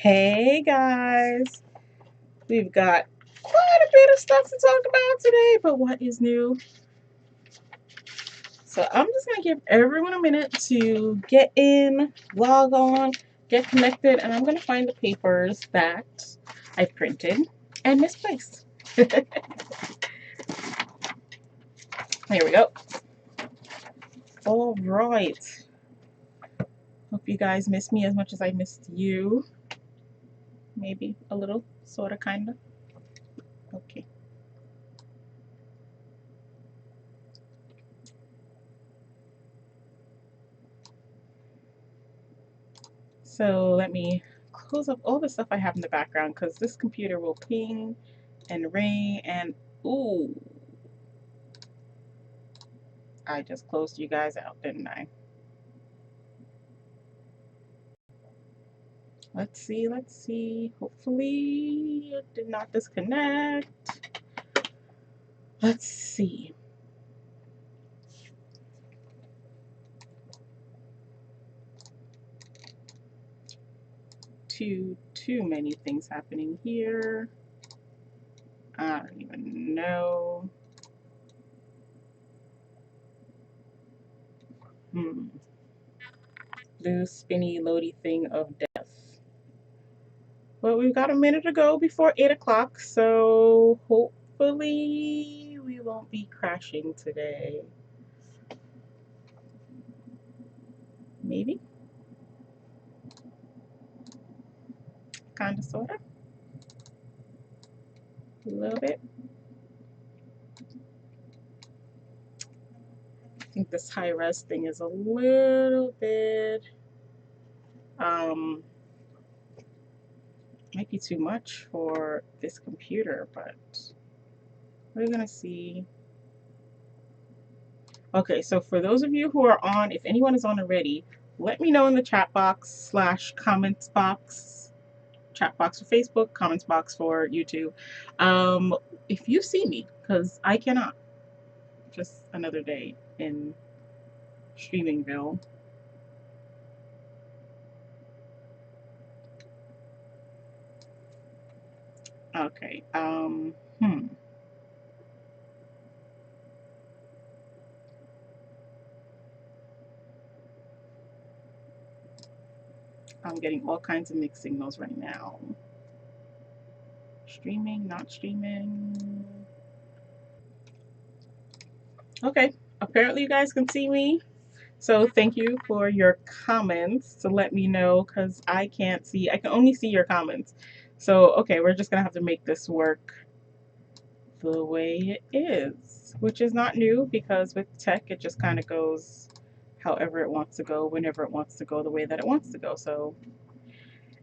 Hey guys, we've got quite a bit of stuff to talk about today, but what is new? So I'm just going to give everyone a minute to get in, log on, get connected, and I'm going to find the papers that I printed and misplaced. Here we go. All right. Hope you guys missed me as much as I missed you. Maybe a little, sort of, kind of. Okay. So let me close up all the stuff I have in the background because this computer will ping and ring and ooh, I just closed you guys out, didn't I? Let's see. Hopefully it did not disconnect. Let's see. Too many things happening here. I don't even know. Blue spinny loady thing of death. Well, we've got a minute to go before 8 o'clock, so hopefully we won't be crashing today. Maybe. Kind of, sort of. A little bit. I think this high res thing is a little bit, might be too much for this computer, but we're gonna see. Okay, so for those of you who are on, if anyone is on already, let me know in the chat box / comments box, chat box for Facebook, comments box for YouTube, if you see me, because I cannot. Just another day in Streamingville. Okay, I'm getting all kinds of mixed signals right now. Streaming, not streaming. Okay, apparently you guys can see me. So thank you for your comments to let me know because I can't see. I can only see your comments. So, okay, we're just going to have to make this work the way it is, which is not new because with tech, it just kind of goes however it wants to go, whenever it wants to go, the way that it wants to go. So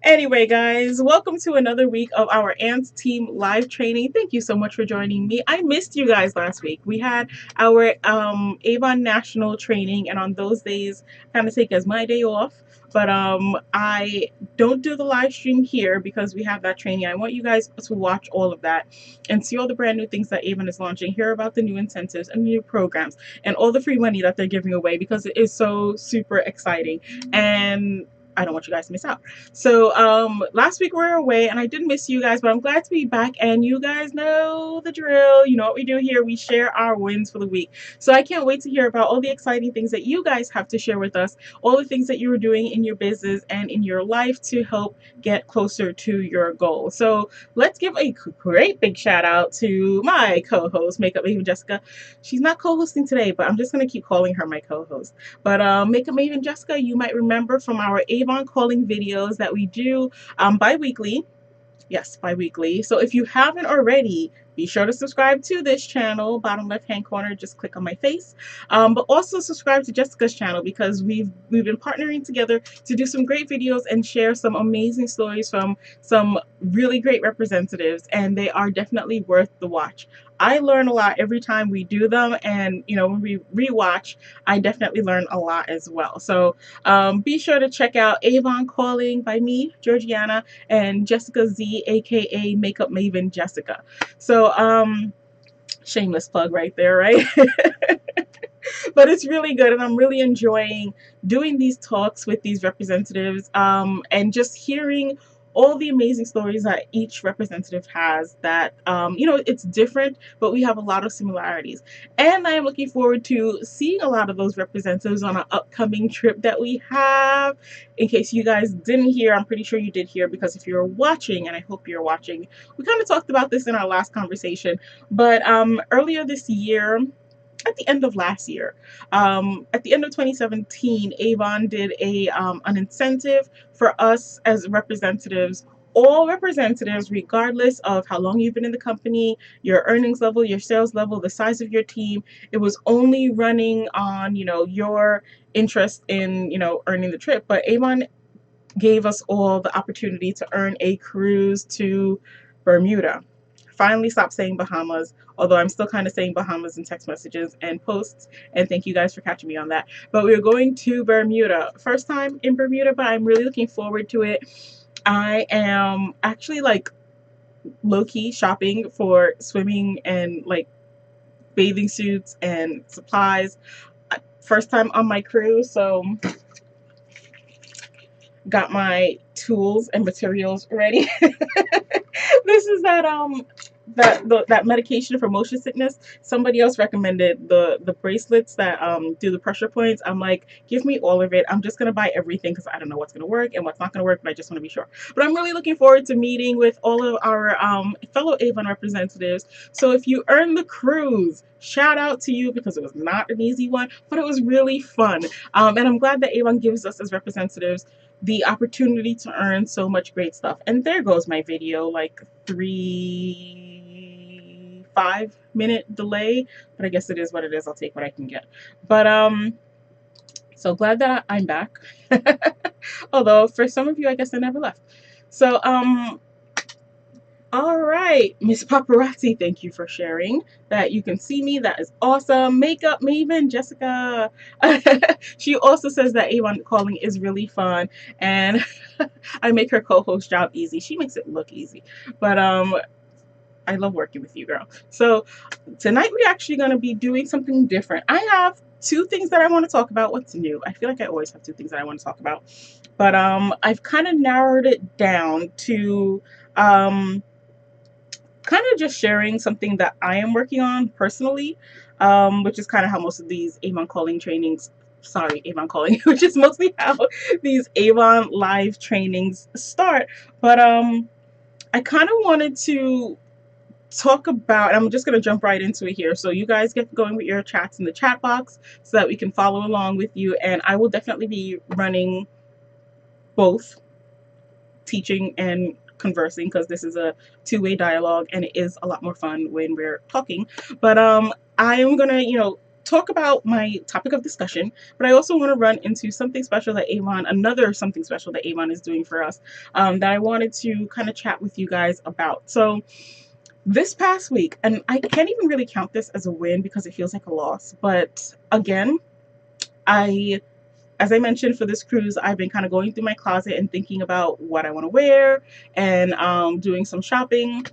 anyway, guys, welcome to another week of our ANTS team live training. Thank you so much for joining me. I missed you guys last week. We had our Avon National training, and on those days, I kind of take as my day off. But I don't do the live stream here because we have that training. I want you guys to watch all of that and see all the brand new things that Avon is launching, hear about the new incentives and new programs and all the free money that they're giving away because it is so super exciting. And I don't want you guys to miss out. So last week we were away and I did miss you guys, but I'm glad to be back and you guys know the drill. You know what we do here. We share our wins for the week. So I can't wait to hear about all the exciting things that you guys have to share with us, all the things that you are doing in your business and in your life to help get closer to your goal. So let's give a great big shout out to my co-host, Makeup Avon Jessica. She's not co-hosting today, but I'm just going to keep calling her my co-host. But Makeup Maven Jessica, you might remember from our Avon calling videos that we do bi-weekly. Yes, bi-weekly. So if you haven't already, be sure to subscribe to this channel. Bottom left-hand corner, just click on my face. But also subscribe to Jessica's channel because we've been partnering together to do some great videos and share some amazing stories from some really great representatives, and they are definitely worth the watch. I learn a lot every time we do them, and you know, when we rewatch, I definitely learn a lot as well. So be sure to check out Avon Calling by me, Georgiana, and Jessica Z, aka Makeup Maven Jessica. So shameless plug right there, right? But it's really good and I'm really enjoying doing these talks with these representatives and just hearing all the amazing stories that each representative has that, it's different, but we have a lot of similarities. And I am looking forward to seeing a lot of those representatives on an upcoming trip that we have. In case you guys didn't hear, I'm pretty sure you did hear, because if you're watching, and I hope you're watching, we kind of talked about this in our last conversation, but earlier this year, at the end of last year, at the end of 2017, Avon did an incentive for us as representatives. All representatives, regardless of how long you've been in the company, your earnings level, your sales level, the size of your team, it was only running on, your interest in, earning the trip. But Avon gave us all the opportunity to earn a cruise to Bermuda. Finally stopped saying Bahamas, although I'm still kind of saying Bahamas in text messages and posts, and thank you guys for catching me on that. But we're going to Bermuda. First time in Bermuda, but I'm really looking forward to it. I am actually like low-key shopping for swimming and like bathing suits and supplies. First time on my cruise, so got my tools and materials ready. This is that medication for motion sickness. Somebody else recommended the bracelets that do the pressure points. I'm like, give me all of it. I'm just gonna buy everything because I don't know what's gonna work and what's not gonna work, but I just want to be sure. But I'm really looking forward to meeting with all of our fellow Avon representatives. So if you earned the cruise, shout out to you, because it was not an easy one, but it was really fun. And I'm glad that Avon gives us as representatives the opportunity to earn so much great stuff. And there goes my video, like 5-minute delay, but I guess it is what it is. I'll take what I can get. But so glad that I'm back. Although for some of you, I guess I never left. So all right, Miss Paparazzi, thank you for sharing that you can see me. That is awesome. Makeup Maven, Jessica. She also says that Avon calling is really fun, and I make her co-host job easy. She makes it look easy, but I love working with you, girl. So tonight we're actually going to be doing something different. I have two things that I want to talk about. What's new? I feel like I always have two things that I want to talk about, but I've kind of narrowed it down to kind of just sharing something that I am working on personally, which is kind of how most of these Avon calling trainings, Avon calling, which is mostly how these Avon live trainings start. But I kind of wanted to talk about, I'm just going to jump right into it here. So you guys get going with your chats in the chat box so that we can follow along with you. And I will definitely be running both teaching and conversing, because this is a two-way dialogue and it is a lot more fun when we're talking. But I am gonna talk about my topic of discussion, but I also want to run into something special that another something special that Avon is doing for us, that I wanted to kind of chat with you guys about. So this past week, and I can't even really count this as a win because it feels like a loss, but again, as I mentioned, for this cruise, I've been kind of going through my closet and thinking about what I want to wear, and doing some shopping.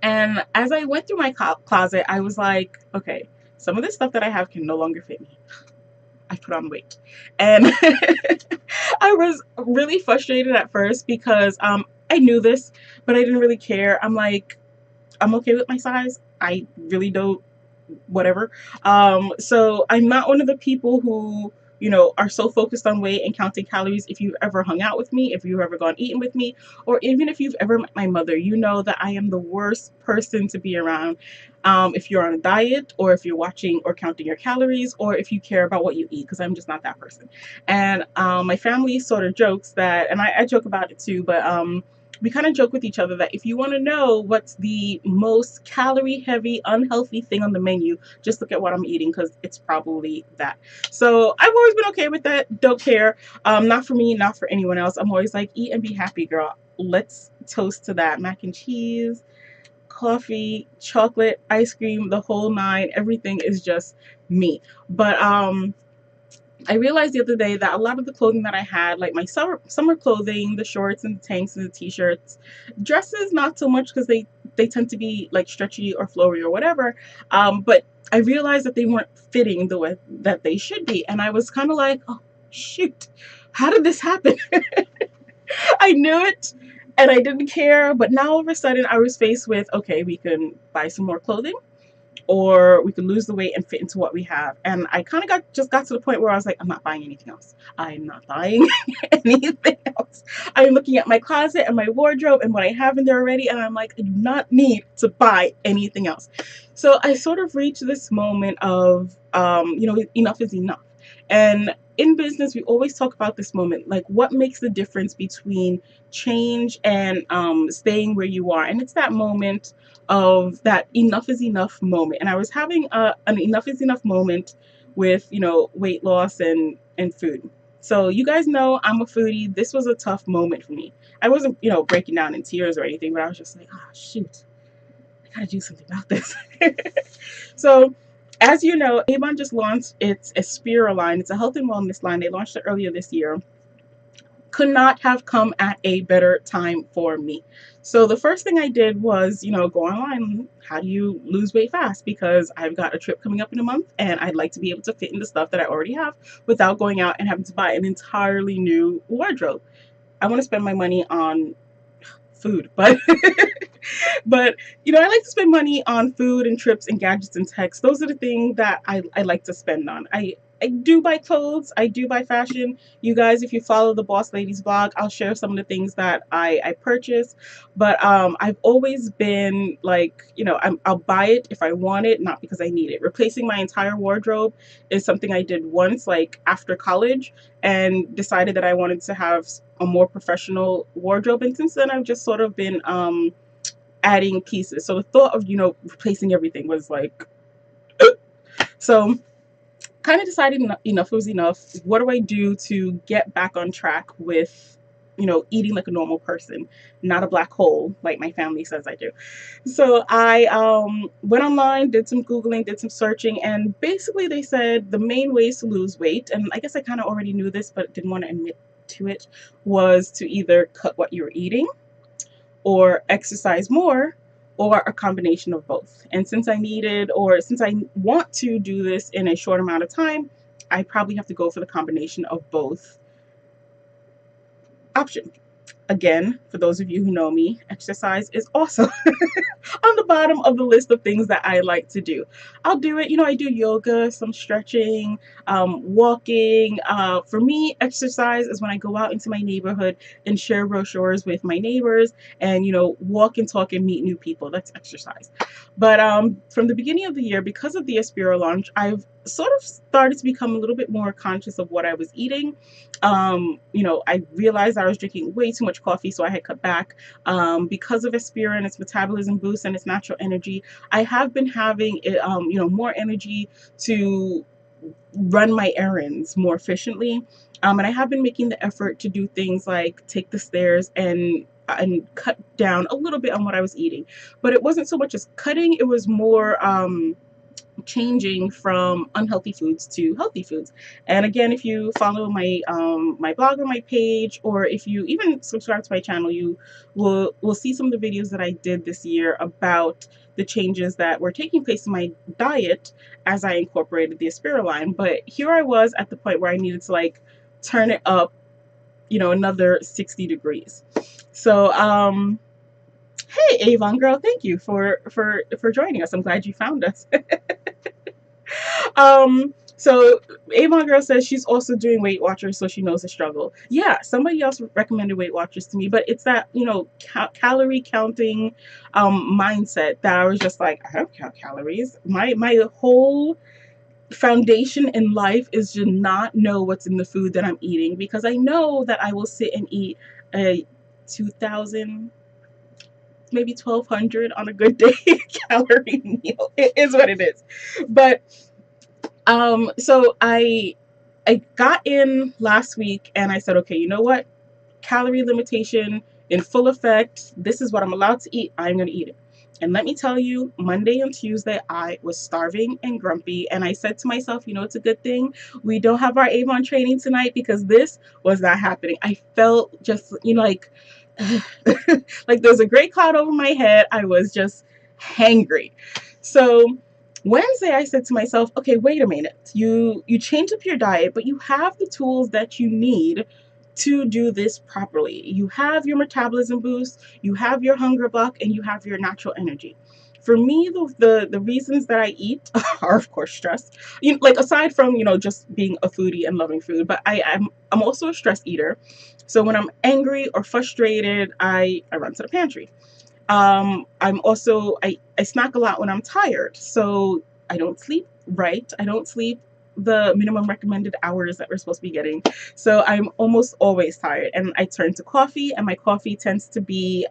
And as I went through my closet, I was like, okay, some of this stuff that I have can no longer fit me. I put on weight. And I was really frustrated at first because I knew this, but I didn't really care. I'm like, I'm okay with my size. I really don't, whatever. So I'm not one of the people who are so focused on weight and counting calories. If you've ever hung out with me, if you've ever gone eating with me, or even if you've ever met my mother, you know that I am the worst person to be around. If you're on a diet, or if you're watching or counting your calories, or if you care about what you eat, because I'm just not that person. And my family sort of jokes that, and I joke about it too, but we kind of joke with each other that if you want to know what's the most calorie heavy, unhealthy thing on the menu, just look at what I'm eating, because it's probably that. So I've always been okay with that. Don't care. Not for me, not for anyone else. I'm always like, eat and be happy, girl. Let's toast to that. Mac and cheese, coffee, chocolate, ice cream, the whole nine. Everything is just me. But I realized the other day that a lot of the clothing that I had, like my summer clothing, the shorts and the tanks and the t-shirts, dresses not so much, because they tend to be like stretchy or flowy or whatever, but I realized that they weren't fitting the way that they should be, and I was kind of like, oh shoot, how did this happen? I knew it, and I didn't care. But now all of a sudden I was faced with, okay, we can buy some more clothing, or we could lose the weight and fit into what we have. And I kind of got to the point where I was like, I'm not buying anything else. I'm not buying anything else. I'm looking at my closet and my wardrobe and what I have in there already, and I'm like, I do not need to buy anything else. So I sort of reached this moment of, enough is enough. And in business, we always talk about this moment, like what makes the difference between change and staying where you are. And it's that moment of that enough is enough moment. And I was having an enough is enough moment with, weight loss and food. So you guys know I'm a foodie. This was a tough moment for me. I wasn't, breaking down in tears or anything, but I was just like, oh, shoot, I gotta do something about this. So as you know, Avon just launched its Aspira line. It's a health and wellness line. They launched it earlier this year. Could not have come at a better time for me. So the first thing I did was, go online. How do you lose weight fast? Because I've got a trip coming up in a month and I'd like to be able to fit in the stuff that I already have without going out and having to buy an entirely new wardrobe. I want to spend my money on food, but but I like to spend money on food and trips and gadgets and texts. Those are the things that I like to spend on. I do buy clothes. I do buy fashion. You guys, if you follow the Boss Ladies blog, I'll share some of the things that I purchase. But I've always been like, I'll buy it if I want it, not because I need it. Replacing my entire wardrobe is something I did once, like after college, and decided that I wanted to have a more professional wardrobe. And since then, I've just sort of been adding pieces. So the thought of, replacing everything was like, so kind of decided enough was enough. What do I do to get back on track with, eating like a normal person, not a black hole like my family says I do. So I went online, did some Googling, did some searching, and basically they said the main ways to lose weight, and I guess I kind of already knew this but didn't want to admit to it, was to either cut what you're eating or exercise more, or a combination of both. And since I want to do this in a short amount of time, I probably have to go for the combination of both option. Again, for those of you who know me, exercise is also on the bottom of the list of things that I like to do. I'll do it. I do yoga, some stretching, walking. For me, exercise is when I go out into my neighborhood and share brochures with my neighbors and, walk and talk and meet new people. That's exercise. But from the beginning of the year, because of the Aspira launch, I've sort of started to become a little bit more conscious of what I was eating. I realized I was drinking way too much coffee, so I had cut back. Because of Aspira and its metabolism boost and its natural energy, I have been having more energy to run my errands more efficiently. And I have been making the effort to do things like take the stairs and cut down a little bit on what I was eating. But it wasn't so much as cutting, it was more changing from unhealthy foods to healthy foods. And again, if you follow my my blog or my page, or if you even subscribe to my channel, you will see some of the videos that I did this year about the changes that were taking place in my diet as I incorporated the Aspira line. But here I was at the point where I needed to like turn it up, another 60 degrees. So hey Avon girl, thank you for joining us. I'm glad you found us. So Avon girl says she's also doing Weight Watchers, so she knows the struggle. Yeah, somebody else recommended Weight Watchers to me, but it's that calorie counting mindset that I was just like, I don't count calories. My whole foundation in life is to not know what's in the food that I'm eating, because I know that I will sit and eat a 2,000, maybe 1,200 on a good day calorie meal. It is what it is. But so I got in last week and I said, okay, you know what? Calorie limitation in full effect. This is what I'm allowed to eat. I'm going to eat it. And let me tell you, Monday and Tuesday, I was starving and grumpy. And I said to myself, it's a good thing we don't have our Avon training tonight, because this was not happening. I felt just, like, like there's a gray cloud over my head. I was just hangry. So Wednesday, I said to myself, okay, wait a minute. You changed up your diet, but you have the tools that you need to do this properly. You have your metabolism boost, you have your hunger block, and you have your natural energy. For me, the reasons that I eat are of course stress. Like aside from just being a foodie and loving food, but I'm also a stress eater. So when I'm angry or frustrated, I run to the pantry. I'm also I snack a lot when I'm tired, so I don't sleep right. I don't sleep the minimum recommended hours that we're supposed to be getting. So I'm almost always tired, and I turn to coffee, and my coffee tends to be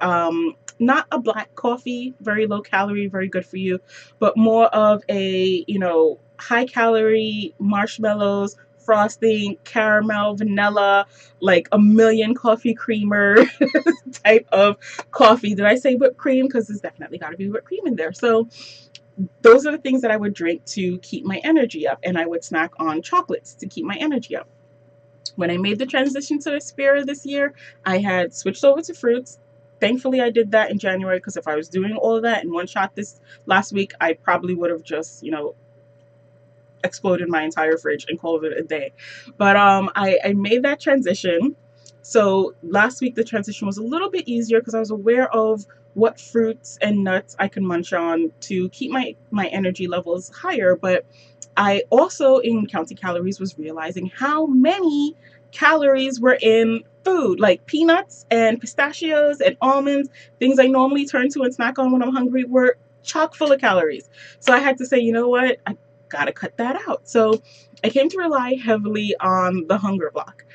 not a black coffee, very low calorie, very good for you, but more of a high calorie marshmallows, frosting, caramel, vanilla, like a million coffee creamer type of coffee. Did I say whipped cream? Because there's definitely got to be whipped cream in there. So those are the things that I would drink to keep my energy up, and I would snack on chocolates to keep my energy up. When I made the transition to Aspira this year, I had switched over to fruits. Thankfully, I did that in January, because if I was doing all of that in one shot this last week, I probably would have just exploded my entire fridge and called it a day. But I made that transition. So last week the transition was a little bit easier because I was aware of what fruits and nuts I could munch on to keep my energy levels higher. But I also, in counting calories, was realizing how many calories were in food, like peanuts and pistachios and almonds, things I normally turn to and snack on when I'm hungry, were chock full of calories. So I had to say, you know what, I gotta cut that out. So I came to rely heavily on the hunger block.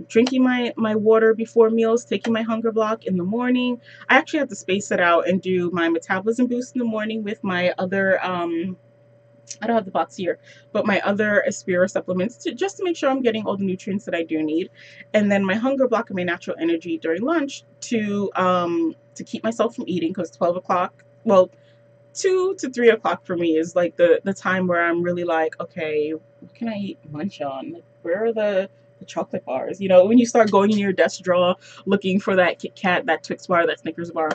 Drinking my water before meals, taking my hunger block in the morning. I actually have to space it out and do my metabolism boost in the morning with my other I don't have the box here, but my other Aspira supplements just to make sure I'm getting all the nutrients that I do need, and then my hunger block and my natural energy during lunch to keep myself from eating, because 12 o'clock, well, 2 to 3 o'clock for me is like the time where I'm really like, okay, what can I eat munch on? Like, where are the chocolate bars? When you start going in your desk drawer looking for that Kit Kat, that Twix bar, that Snickers bar,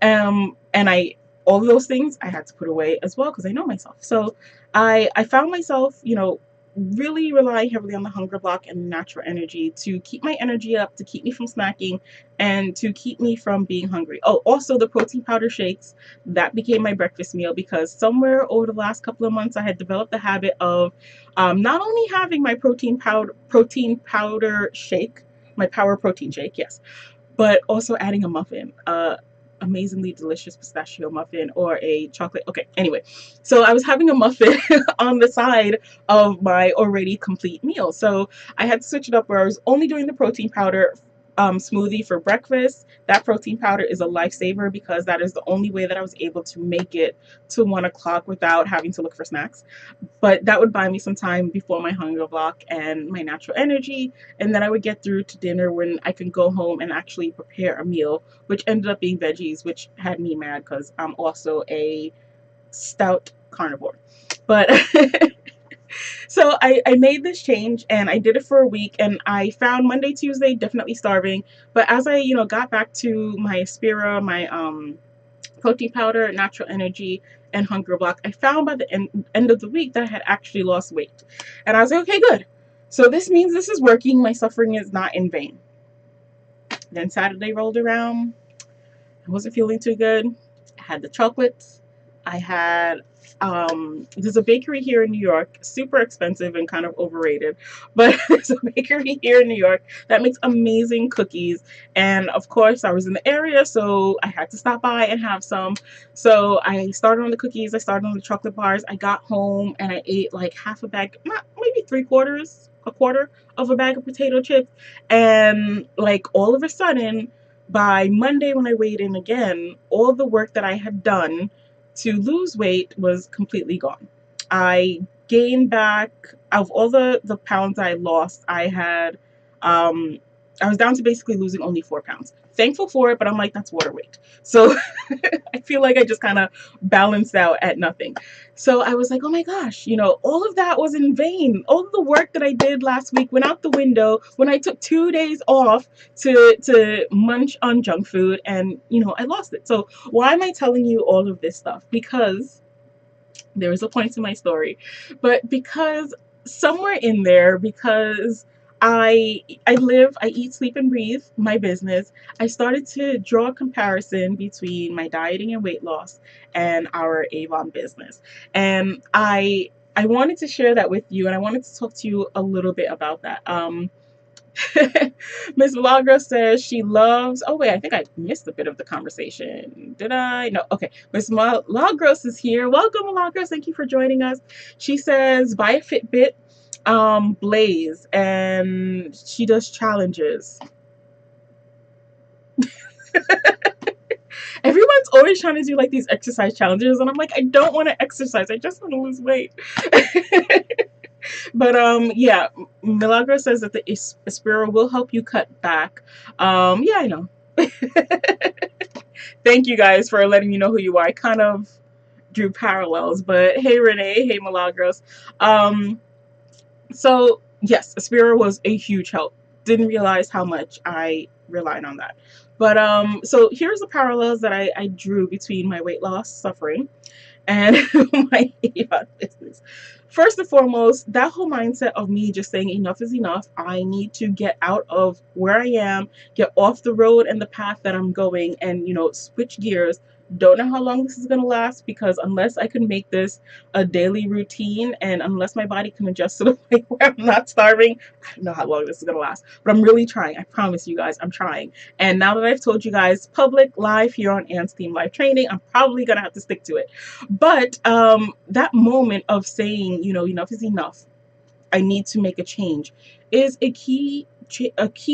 and all of those things I had to put away as well because I know myself. So I found myself, really relying heavily on the hunger block and natural energy to keep my energy up, to keep me from snacking, and to keep me from being hungry. Oh, also the protein powder shakes, that became my breakfast meal, because somewhere over the last couple of months I had developed the habit of not only having my protein powder shake, my power protein shake, yes, but also adding a muffin, amazingly delicious pistachio muffin or a chocolate. Okay, anyway, so I was having a muffin on the side of my already complete meal. So I had to switch it up where I was only doing the protein powder smoothie for breakfast. That protein powder is a lifesaver because that is the only way that I was able to make it to 1 o'clock without having to look for snacks. But that would buy me some time before my hunger block and my natural energy, and then I would get through to dinner when I can go home and actually prepare a meal, which ended up being veggies, which had me mad because I'm also a stout carnivore. But so I made this change and I did it for a week, and I found Monday, Tuesday definitely starving. But as I got back to my Aspira, my protein powder, natural energy, and hunger block, I found by the end of the week that I had actually lost weight. And I was like, okay, good. So this means this is working. My suffering is not in vain. Then Saturday rolled around. I wasn't feeling too good. I had the chocolates. I had there's a bakery here in New York, super expensive and kind of overrated, but there's a bakery here in New York that makes amazing cookies. And of course I was in the area, so I had to stop by and have some. So I started on the cookies, I started on the chocolate bars. I got home and I ate like half a bag, not maybe a quarter of a bag of potato chips. And like all of a sudden, by Monday when I weighed in again, all the work that I had done to lose weight was completely gone. I gained back, of all the pounds I lost, I was down to basically losing only 4 pounds. Thankful for it, but I'm like, that's water weight. So I feel like I just kind of balanced out at nothing. So I was like, oh my gosh, all of that was in vain. All of the work that I did last week went out the window when I took 2 days off to munch on junk food, and I lost it. So why am I telling you all of this stuff? Because there is a point to my story, but because somewhere in there, because I eat, sleep, and breathe my business. I started to draw a comparison between my dieting and weight loss and our Avon business. And I wanted to share that with you, and I wanted to talk to you a little bit about that. Miss Milagros says she loves. Oh wait, I think I missed a bit of the conversation. Did I? No. Okay. Miss Milagros is here. Welcome, Milagros. Thank you for joining us. She says buy a Fitbit, Blaze, and she does challenges. Everyone's always trying to do like these exercise challenges, and I'm like, I don't want to exercise. I just want to lose weight. But yeah, Milagro says that the Aspiro will help you cut back. Yeah, I know. Thank you guys for letting me know who you are. I kind of drew parallels, but hey Renee, hey Milagros. So yes, Aspiro was a huge help. Didn't realize how much I relied on that. But so here's the parallels that I drew between my weight loss suffering and my Avon business. First and foremost, that whole mindset of me just saying enough is enough. I need to get out of where I am, get off the road and the path that I'm going, and switch gears. Don't know how long this is going to last, because unless I can make this a daily routine and unless my body can adjust to the point where I'm not starving, I don't know how long this is going to last. But I'm really trying. I promise you guys, I'm trying. And now that I've told you guys public live here on Anne's Team Live Training, I'm probably going to have to stick to it. But that moment of saying, enough is enough, I need to make a change, is a key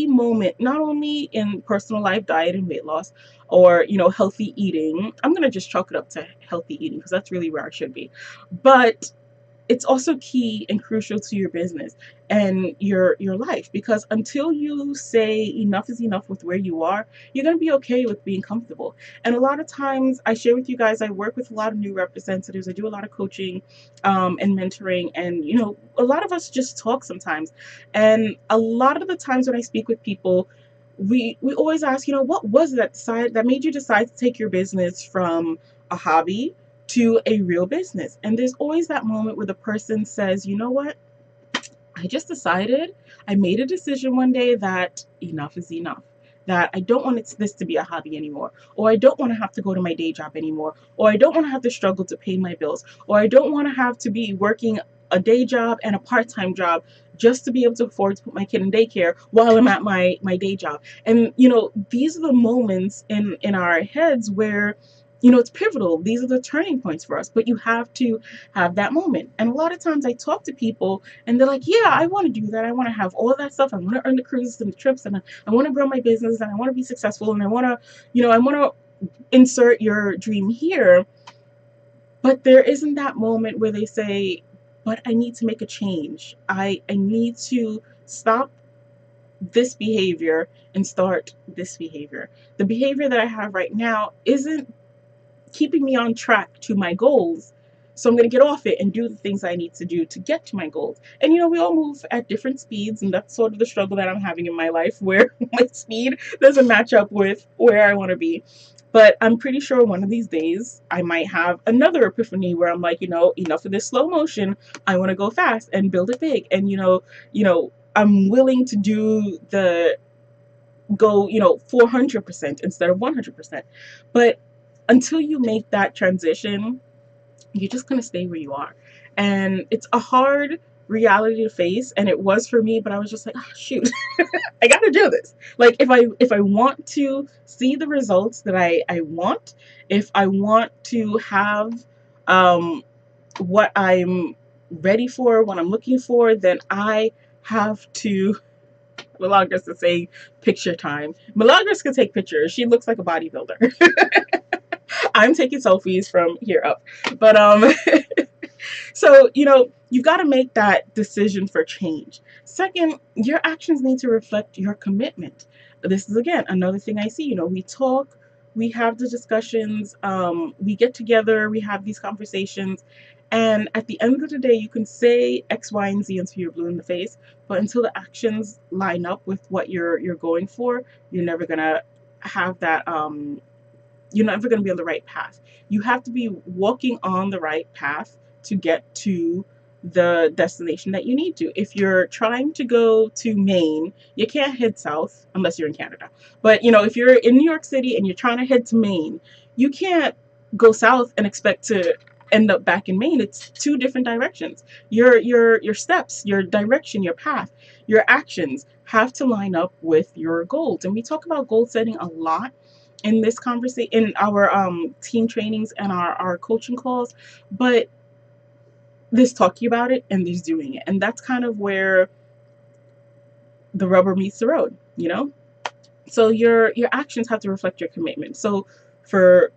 moment, not only in personal life, diet and weight loss, or healthy eating. I'm gonna just chalk it up to healthy eating because that's really where I should be. But it's also key and crucial to your business and your life, because until you say enough is enough with where you are, you're going to be okay with being comfortable. And a lot of times I share with you guys, I work with a lot of new representatives, I do a lot of coaching and mentoring, and a lot of us just talk sometimes. And a lot of the times when I speak with people, we always ask, what was that made you decide to take your business from a hobby to a real business? And there's always that moment where the person says, you know what? I just decided, I made a decision one day that enough is enough. That I don't want this to be a hobby anymore, or I don't want to have to go to my day job anymore, or I don't want to have to struggle to pay my bills, or I don't want to have to be working a day job and a part-time job just to be able to afford to put my kid in daycare while I'm at my day job. And these are the moments in our heads where it's pivotal. These are the turning points for us, but you have to have that moment. And a lot of times I talk to people and they're like, yeah, I want to do that. I want to have all that stuff. I want to earn the cruises and the trips, and I want to grow my business, and I want to be successful, and I want to insert your dream here. But there isn't that moment where they say, but I need to make a change. I need to stop this behavior and start this behavior. The behavior that I have right now isn't keeping me on track to my goals. So I'm going to get off it and do the things I need to do to get to my goals. And we all move at different speeds, and that's sort of the struggle that I'm having in my life, where my speed doesn't match up with where I want to be. But I'm pretty sure one of these days I might have another epiphany where I'm like, enough of this slow motion. I want to go fast and build it big. And I'm willing to do the go 400% instead of 100%. But until you make that transition, you're just going to stay where you are. And it's a hard reality to face, and it was for me, but I was just like, oh, shoot, I got to do this. Like, if I want to see the results that I want, if I want to have what I'm ready for, what I'm looking for, then I have to. Milagros to say picture time. Milagros can take pictures. She looks like a bodybuilder. I'm taking selfies from here up. But so you've got to make that decision for change. Second, your actions need to reflect your commitment. This is again another thing I see. We talk, we have the discussions, we get together, we have these conversations, and at the end of the day, you can say X, Y, and Z until you're blue in the face, but until the actions line up with what you're going for, you're never gonna have that. You're never gonna be on the right path. You have to be walking on the right path to get to the destination that you need to. If you're trying to go to Maine, you can't head south unless you're in Canada. But if you're in New York City and you're trying to head to Maine, you can't go south and expect to end up back in Maine. It's two different directions. Your steps, your direction, your path, your actions have to line up with your goals. And we talk about goal setting a lot in this conversation, in our team trainings and our coaching calls, but there's talking about it and there's doing it. And that's kind of where the rubber meets the road, So your actions have to reflect your commitment. So for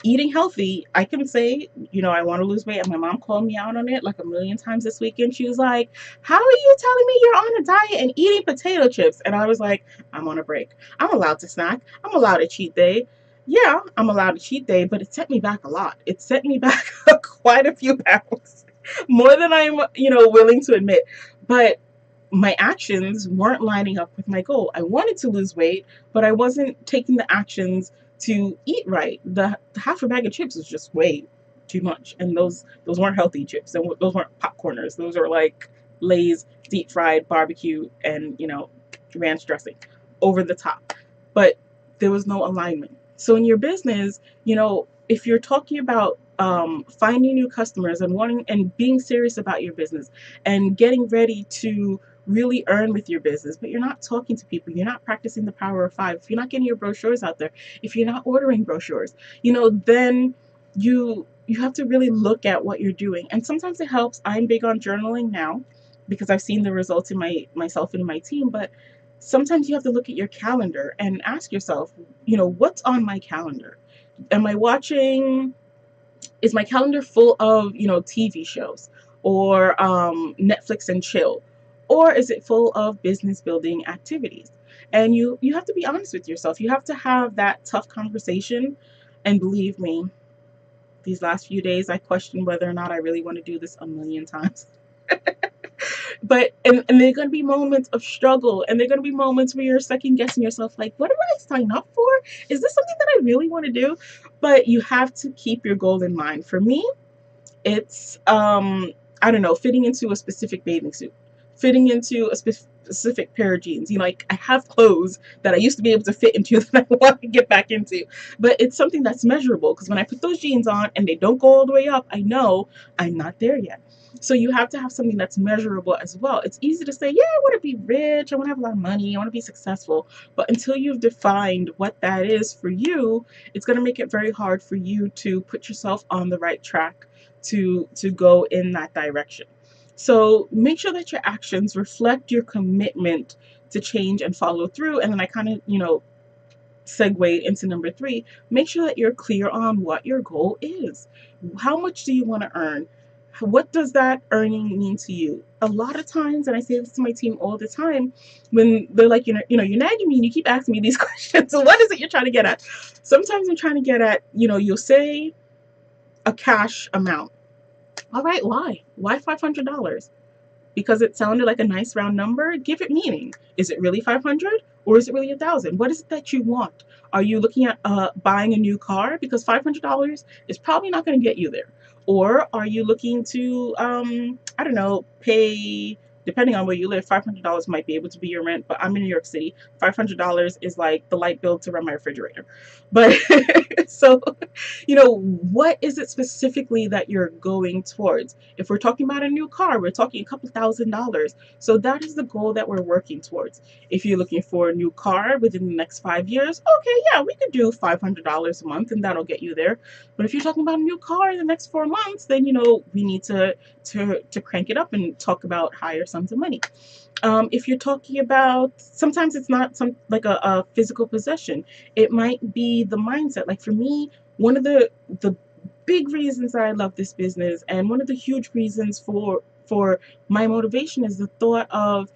eating healthy, I can say, I want to lose weight. And my mom called me out on it like a million times this weekend. She was like, how are you telling me you're on a diet and eating potato chips? And I was like, I'm on a break. I'm allowed to snack. I'm allowed a cheat day. Yeah, I'm allowed a cheat day, but it set me back a lot. It set me back quite a few pounds, more than I'm, willing to admit. But my actions weren't lining up with my goal. I wanted to lose weight, but I wasn't taking the actions to eat right. The half a bag of chips was just way too much, and those weren't healthy chips, and those weren't popcorners. Those are like Lay's deep fried barbecue and ranch dressing over the top. But there was no alignment. So in your business, if you're talking about finding new customers and wanting and being serious about your business and getting ready to really earn with your business, but you're not talking to people, you're not practicing the power of five, if you're not getting your brochures out there, if you're not ordering brochures, then you have to really look at what you're doing. And sometimes it helps. I'm big on journaling now because I've seen the results in myself and in my team, but sometimes you have to look at your calendar and ask yourself, what's on my calendar? Am I watching Is my calendar full of TV shows or Netflix and chill, or is it full of business building activities? And you have to be honest with yourself. You have to have that tough conversation. And believe me, these last few days I questioned whether or not I really want to do this a million times. But and there are going to be moments of struggle, and there are going to be moments where you're second guessing yourself, like, what did I sign up for? Is this something that I really want to do? But you have to keep your goal in mind. For me, it's I don't know, fitting into a specific bathing suit, fitting into a specific pair of jeans. Like, I have clothes that I used to be able to fit into that I want to get back into, but it's something that's measurable, because when I put those jeans on and they don't go all the way up, I know I'm not there yet. So you have to have something that's measurable as well. It's easy to say, yeah, I want to be rich, I want to have a lot of money, I want to be successful, but until you've defined what that is for you, it's going to make it very hard for you to put yourself on the right track to go in that direction. So make sure that your actions reflect your commitment to change and follow through. And then I kind of, segue into number 3. Make sure that you're clear on what your goal is. How much do you want to earn? What does that earning mean to you? A lot of times, and I say this to my team all the time, when they're like, you're nagging me and you keep asking me these questions. So what is it you're trying to get at? Sometimes I'm trying to get at, you'll say a cash amount. All right, why? Why $500? Because it sounded like a nice round number? Give it meaning. Is it really 500 or is it really 1,000? What is it that you want? Are you looking at buying a new car? Because $500 is probably not going to get you there. Or are you looking to, I don't know, pay, depending on where you live, $500 might be able to be your rent, but I'm in New York City. $500 is like the light bill to run my refrigerator. But so, what is it specifically that you're going towards? If we're talking about a new car, we're talking a couple $1,000s. So that is the goal that we're working towards. If you're looking for a new car within the next 5 years, okay, yeah, we could do $500 a month and that'll get you there. But if you're talking about a new car in the next 4 months, then, we need to crank it up and talk about higher sums of money. If you're talking about, sometimes it's not like a physical possession. It might be the mindset. Like for me, one of the big reasons that I love this business, and one of the huge reasons for my motivation, is the thought of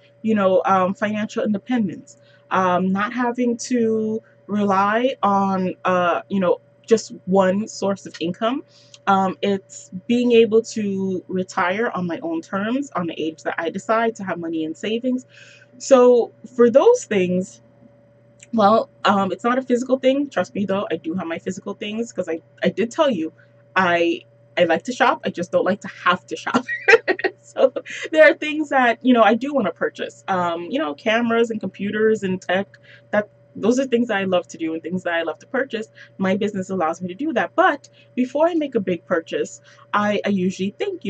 financial independence, not having to rely on just one source of income. It's being able to retire on my own terms, on the age that I decide, to have money in savings. So for those things, well, it's not a physical thing. Trust me, though, I do have my physical things, because I did tell you, I like to shop. I just don't like to have to shop. So there are things that, I do want to purchase. Cameras and computers and tech. That those are things that I love to do and things that I love to purchase. My business allows me to do that. But before I make a big purchase, I usually think,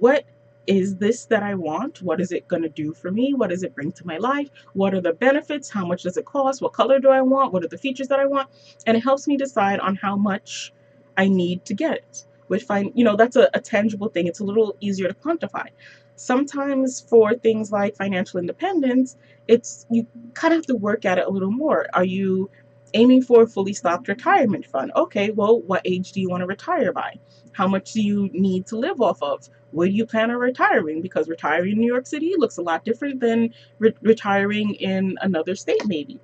what is this that I want? What is it going to do for me? What does it bring to my life? What are the benefits? How much does it cost? What color do I want? What are the features that I want? And it helps me decide on how much I need to get it. Which that's a tangible thing. It's a little easier to quantify. Sometimes for things like financial independence, you kind of have to work at it a little more. Are you aiming for a fully stocked retirement fund? Okay, well, what age do you want to retire by? How much do you need to live off of? Where do you plan on retiring? Because retiring in New York City looks a lot different than retiring in another state, maybe.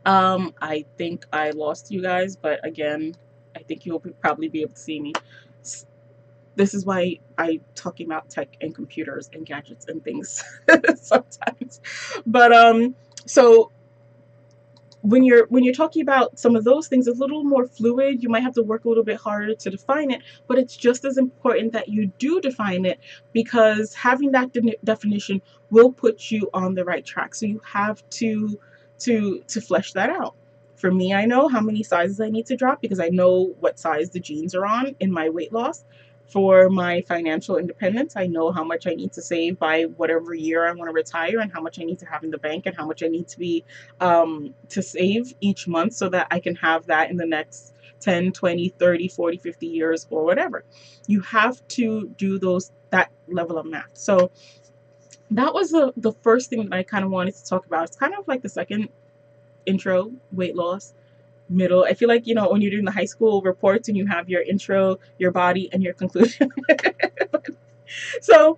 I think I lost you guys, but again, I think you'll probably be able to see me. This is why I talking about tech and computers and gadgets and things sometimes. But so when you're talking about some of those things, it's a little more fluid. You might have to work a little bit harder to define it, but it's just as important that you do define it, because having that definition will put you on the right track. So you have to flesh that out. For me, I know how many sizes I need to drop because I know what size the jeans are on in my weight loss. For my financial independence, I know how much I need to save by whatever year I want to retire, and how much I need to have in the bank, and how much I need to be to save each month so that I can have that in the next 10, 20, 30, 40, 50 years or whatever. You have to do that level of math. So that was the first thing that I kind of wanted to talk about. It's kind of like the second intro, weight loss. Middle, I feel like, when you're doing the high school reports and you have your intro, your body, and your conclusion. So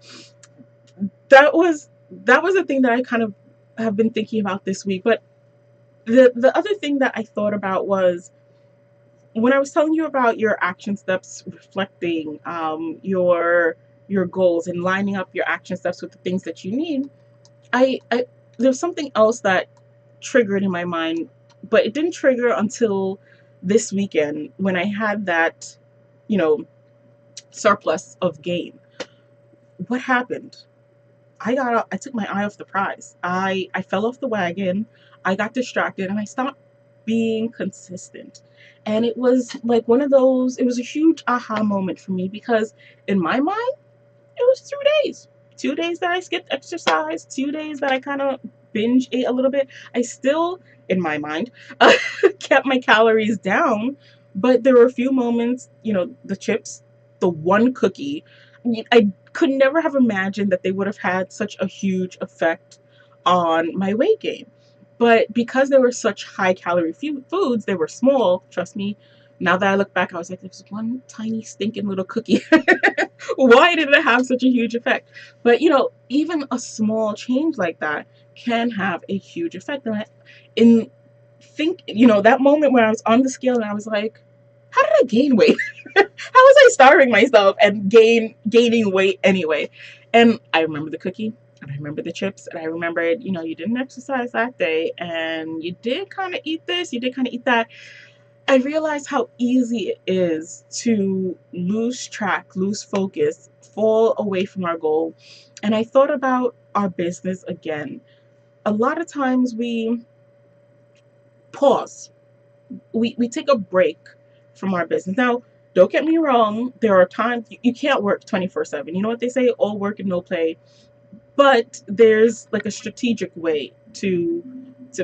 that was a thing that I kind of have been thinking about this week. But the other thing that I thought about was when I was telling you about your action steps reflecting your goals and lining up your action steps with the things that you need. I there's something else that triggered in my mind, but it didn't trigger until this weekend when I had that, surplus of gain. What happened? I took my eye off the prize. I fell off the wagon. I got distracted and I stopped being consistent. And it was like it was a huge aha moment for me, because in my mind, it was 2 days. 2 days that I skipped exercise, 2 days that I kind of binge ate a little bit. I still, in my mind, kept my calories down, but there were a few moments, the chips, the one cookie. I could never have imagined that they would have had such a huge effect on my weight gain. But because they were such high calorie foods, they were small, trust me. Now that I look back, I was like, there's one tiny stinking little cookie. Why did it have such a huge effect? But even a small change like that can have a huge effect. And that moment when I was on the scale and I was like, how did I gain weight? How was I starving myself and gaining weight anyway? And I remember the cookie, and I remember the chips, and I remembered, you didn't exercise that day, and you did kind of eat this, you did kind of eat that. I realized how easy it is to lose track, lose focus, fall away from our goal. And I thought about our business again. A lot of times we pause, we take a break from our business. Now, don't get me wrong, there are times you can't work 24/7. You know what they say, all work and no play. But there's like a strategic way to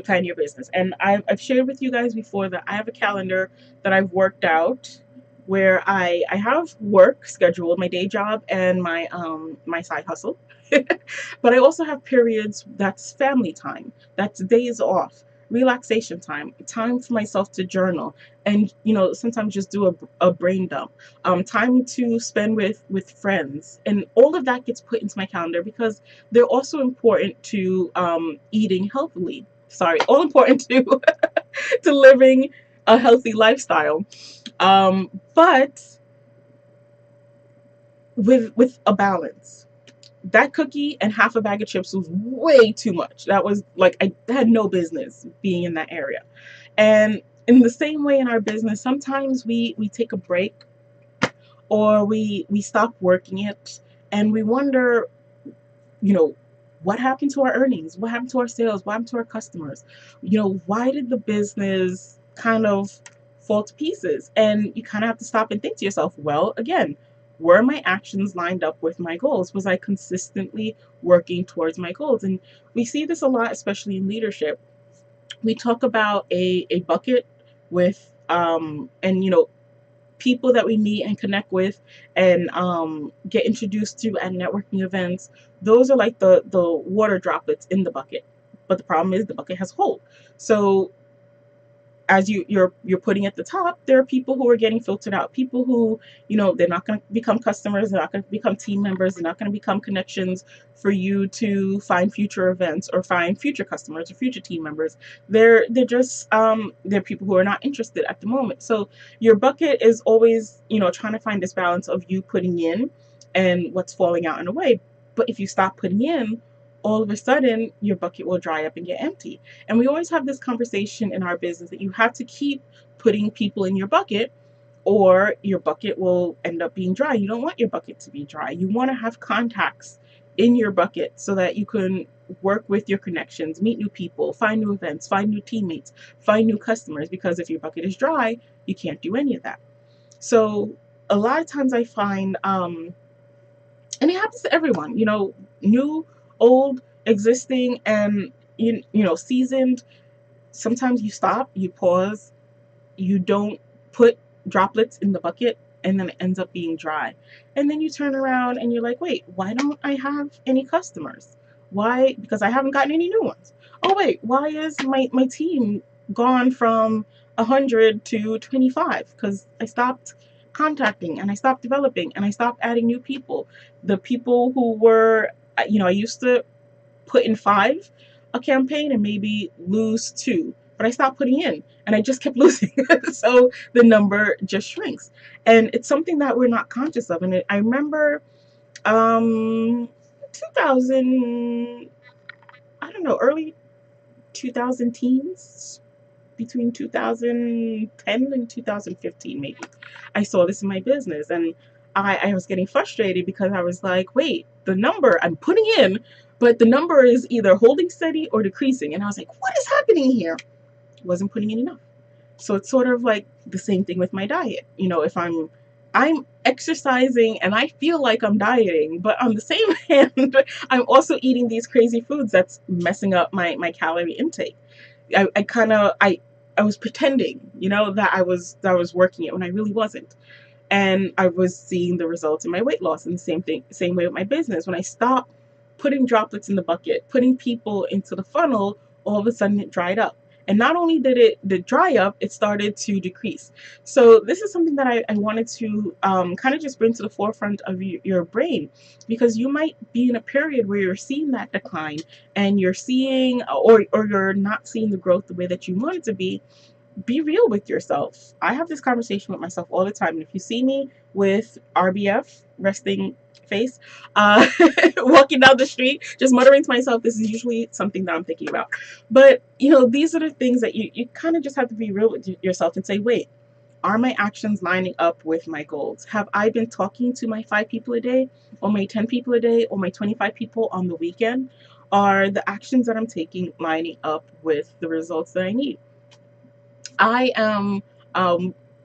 plan your business. And I've shared with you guys before that I have a calendar that I've worked out where I have work scheduled, my day job and my side hustle. But I also have periods that's family time, that's days off, relaxation time for myself to journal, and sometimes just do a brain dump, time to spend with friends, and all of that gets put into my calendar because they're also important to eating healthily. Sorry, all important to to living a healthy lifestyle. But with a balance. That cookie and half a bag of chips was way too much. That was like, I had no business being in that area. And in the same way in our business, sometimes we take a break, or we stop working it, and we wonder, you know, what happened to our earnings? What happened to our sales? What happened to our customers? You know, why did the business kind of fall to pieces? And you kind of have to stop and think to yourself, well, again, were my actions lined up with my goals? Was I consistently working towards my goals? And we see this a lot, especially in leadership. We talk about a bucket with, and you know, people that we meet and connect with and get introduced to at networking events. Those are like the water droplets in the bucket, but the problem is the bucket has a hole. So as you're putting at the top, there are people who are getting filtered out, people who, you know, they're not going to become customers, they're not going to become team members, they're not going to become connections for you to find future events or find future customers or future team members. They're just they're people who are not interested at the moment. So your bucket is always, you know, trying to find this balance of you putting in and what's falling out in a way. But if you stop putting in, all of a sudden your bucket will dry up and get empty. And we always have this conversation in our business that you have to keep putting people in your bucket, or your bucket will end up being dry. You don't want your bucket to be dry. You want to have contacts in your bucket so that you can work with your connections, meet new people, find new events, find new teammates, find new customers. Because if your bucket is dry, you can't do any of that. So a lot of times I find, and it happens to everyone, you know, new, old, existing, and you know, seasoned. Sometimes you stop, you pause, you don't put droplets in the bucket, and then it ends up being dry. And then you turn around and you're like, wait, why don't I have any customers? Why? Because I haven't gotten any new ones. Oh wait, why is my team gone from 100 to 25? Because I stopped contacting and I stopped developing and I stopped adding new people. The people who were, you know, I used to put in 5 a campaign and maybe lose 2, but I stopped putting in and I just kept losing. So the number just shrinks, and it's something that we're not conscious of. And I remember 2000, I don't know, early 2000 teens, between 2010 and 2015 maybe, I saw this in my business, and I was getting frustrated because I was like, wait, the number I'm putting in, but the number is either holding steady or decreasing. And I was like, what is happening here? Wasn't putting in enough. So it's sort of like the same thing with my diet. You know, if I'm exercising and I feel like I'm dieting, but on the same hand, I'm also eating these crazy foods that's messing up my calorie intake. I kind of I was pretending, you know, that I was working it when I really wasn't. And I was seeing the results in my weight loss. And the same way with my business. When I stopped putting droplets in the bucket, putting people into the funnel, all of a sudden it dried up. And not only did it dry up, it started to decrease. So this is something that I wanted to kind of just bring to the forefront of your brain, because you might be in a period where you're seeing that decline and you're seeing, or you're not seeing the growth the way that you want it to be real with yourself. I have this conversation with myself all the time. And if you see me with RBF, resting face, walking down the street, just muttering to myself, this is usually something that I'm thinking about. But, you know, these are the things that you kind of just have to be real with yourself and say, wait, are my actions lining up with my goals? Have I been talking to my 5 people a day, or my 10 people a day, or my 25 people on the weekend? Are the actions that I'm taking lining up with the results that I need? I am,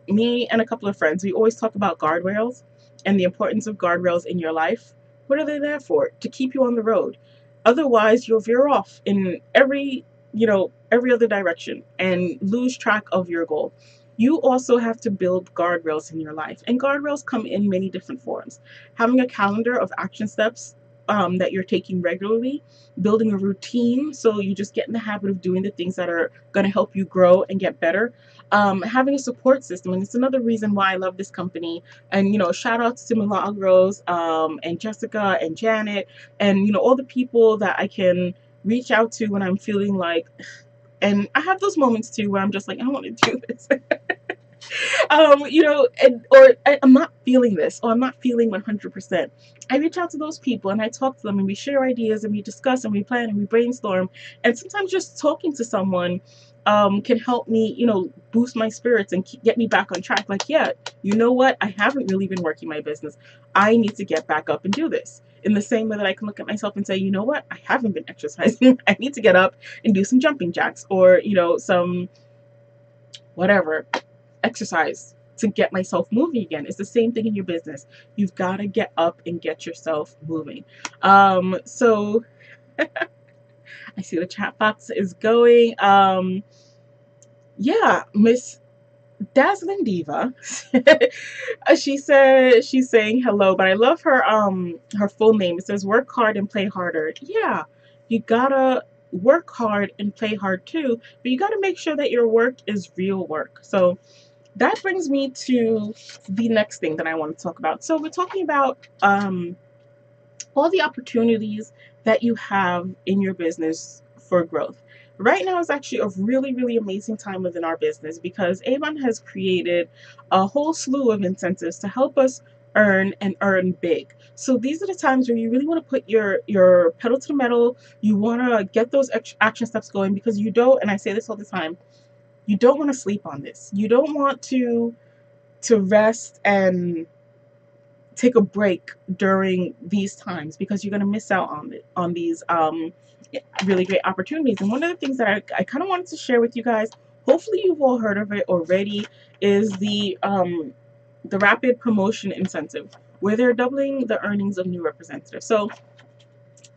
me and a couple of friends, we always talk about guardrails and the importance of guardrails in your life. What are they there for? To keep you on the road. Otherwise, you'll veer off in every, you know, every other direction and lose track of your goal. You also have to build guardrails in your life, and guardrails come in many different forms. Having a calendar of action steps that you're taking regularly, building a routine so you just get in the habit of doing the things that are going to help you grow and get better. Having a support system, and it's another reason why I love this company. And you know, shout outs to Milagros, and Jessica and Janet, and you know, all the people that I can reach out to when I'm feeling like, and I have those moments too where I'm just like, I don't want to do this. I'm not feeling this, or I'm not feeling 100%. I reach out to those people and I talk to them and we share ideas and we discuss and we plan and we brainstorm. And sometimes just talking to someone can help me, boost my spirits and get me back on track. Like, yeah, you know what? I haven't really been working my business. I need to get back up and do this. In the same way that I can look at myself and say, you know what? I haven't been exercising. I need to get up and do some jumping jacks or, some whatever exercise to get myself moving again. It's the same thing in your business. You've got to get up and get yourself moving. So I see the chat box is going. Yeah, Miss Dazzling Diva. She said she's saying hello, but I love her full name. It says work hard and play harder. Yeah, you gotta work hard and play hard too, but you gotta make sure that your work is real work. So that brings me to the next thing that I want to talk about. So we're talking about all the opportunities that you have in your business for growth. Right now is actually a really, really amazing time within our business because Avon has created a whole slew of incentives to help us earn and earn big. So these are the times where you really want to put your pedal to the metal. You want to get those action steps going because you don't, and I say this all the time, you don't want to sleep on this. You don't want to rest and take a break during these times because you're going to miss out on these really great opportunities. And one of the things that I kind of wanted to share with you guys, hopefully you've all heard of it already, is the Rapid Promotion Incentive, where they're doubling the earnings of new representatives. So,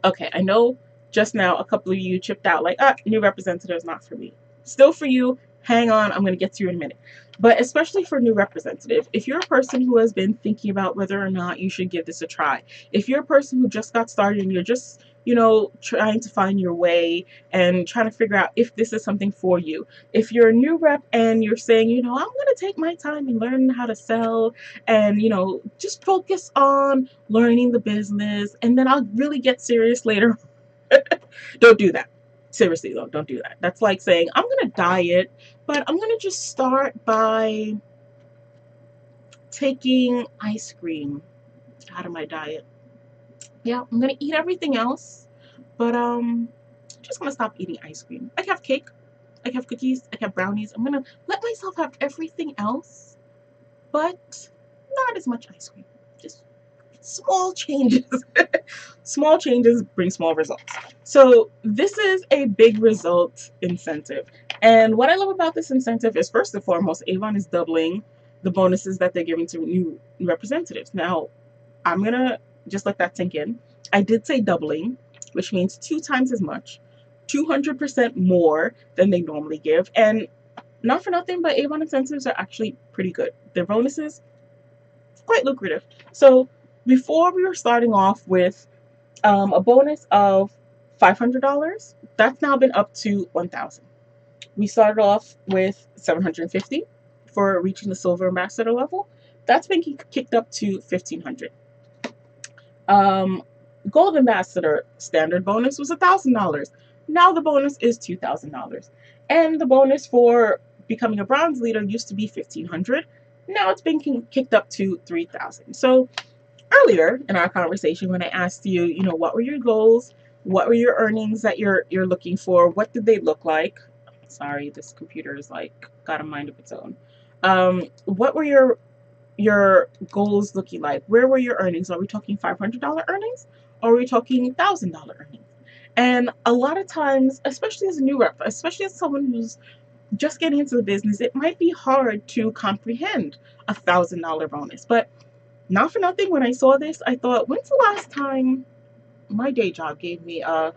okay, I know just now a couple of you chipped out like, new representatives not for me. Still for you. Hang on, I'm going to get to you in a minute. But especially for new representative, if you're a person who has been thinking about whether or not you should give this a try, if you're a person who just got started and you're just, trying to find your way and trying to figure out if this is something for you, if you're a new rep and you're saying, I'm going to take my time and learn how to sell and, just focus on learning the business and then I'll really get serious later. Don't do that. Seriously though, don't do that. That's like saying, I'm going to diet, but I'm going to just start by taking ice cream out of my diet. Yeah, I'm going to eat everything else, but I'm just going to stop eating ice cream. I have cake, I have cookies, I have brownies. I'm going to let myself have everything else, but not as much ice cream. Just small changes. Small changes bring small results. So this is a big result incentive. And what I love about this incentive is, first and foremost, Avon is doubling the bonuses that they're giving to new representatives. Now, I'm going to just let that sink in. I did say doubling, which means 2 times as much, 200% more than they normally give. And not for nothing, but Avon incentives are actually pretty good. Their bonuses, quite lucrative. So before we were starting off with a bonus of $500, that's now been up to $1,000. We started off with $750 for reaching the silver ambassador level. That's been kicked up to $1,500. Gold ambassador standard bonus was $1,000. Now the bonus is $2,000. And the bonus for becoming a bronze leader used to be $1,500. Now it's been kicked up to $3,000. So earlier in our conversation, when I asked you, what were your goals? What were your earnings that you're looking for? What did they look like? Sorry, this computer is like got a mind of its own. What were your goals looking like? Where were your earnings? Are we talking $500 earnings? Or are we talking $1,000 earnings? And a lot of times, especially as a new rep, especially as someone who's just getting into the business, it might be hard to comprehend a $1,000 bonus. But not for nothing, when I saw this, I thought, when's the last time my day job gave me a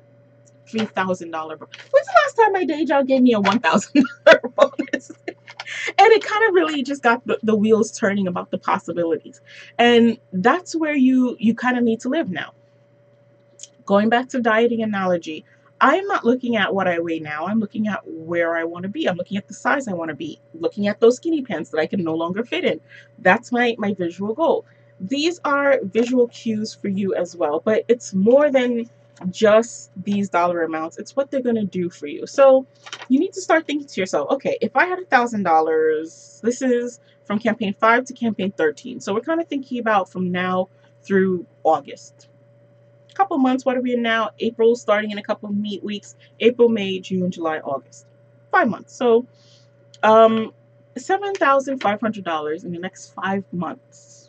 $3,000 bonus? When's the last time my day job gave me a $1,000 bonus? And it kind of really just got the wheels turning about the possibilities. And that's where you kind of need to live now. Going back to dieting analogy, I'm not looking at what I weigh now. I'm looking at where I want to be. I'm looking at the size I want to be. Looking at those skinny pants that I can no longer fit in. That's my visual goal. These are visual cues for you as well, but it's more than just these dollar amounts. It's what they're going to do for you. So you need to start thinking to yourself, okay, if I had $1,000, this is from campaign 5 to campaign 13. So we're kind of thinking about from now through August. A couple months, what are we in now? April, starting in a couple of weeks. April, May, June, July, August. 5 months. So $7,500 in the next 5 months.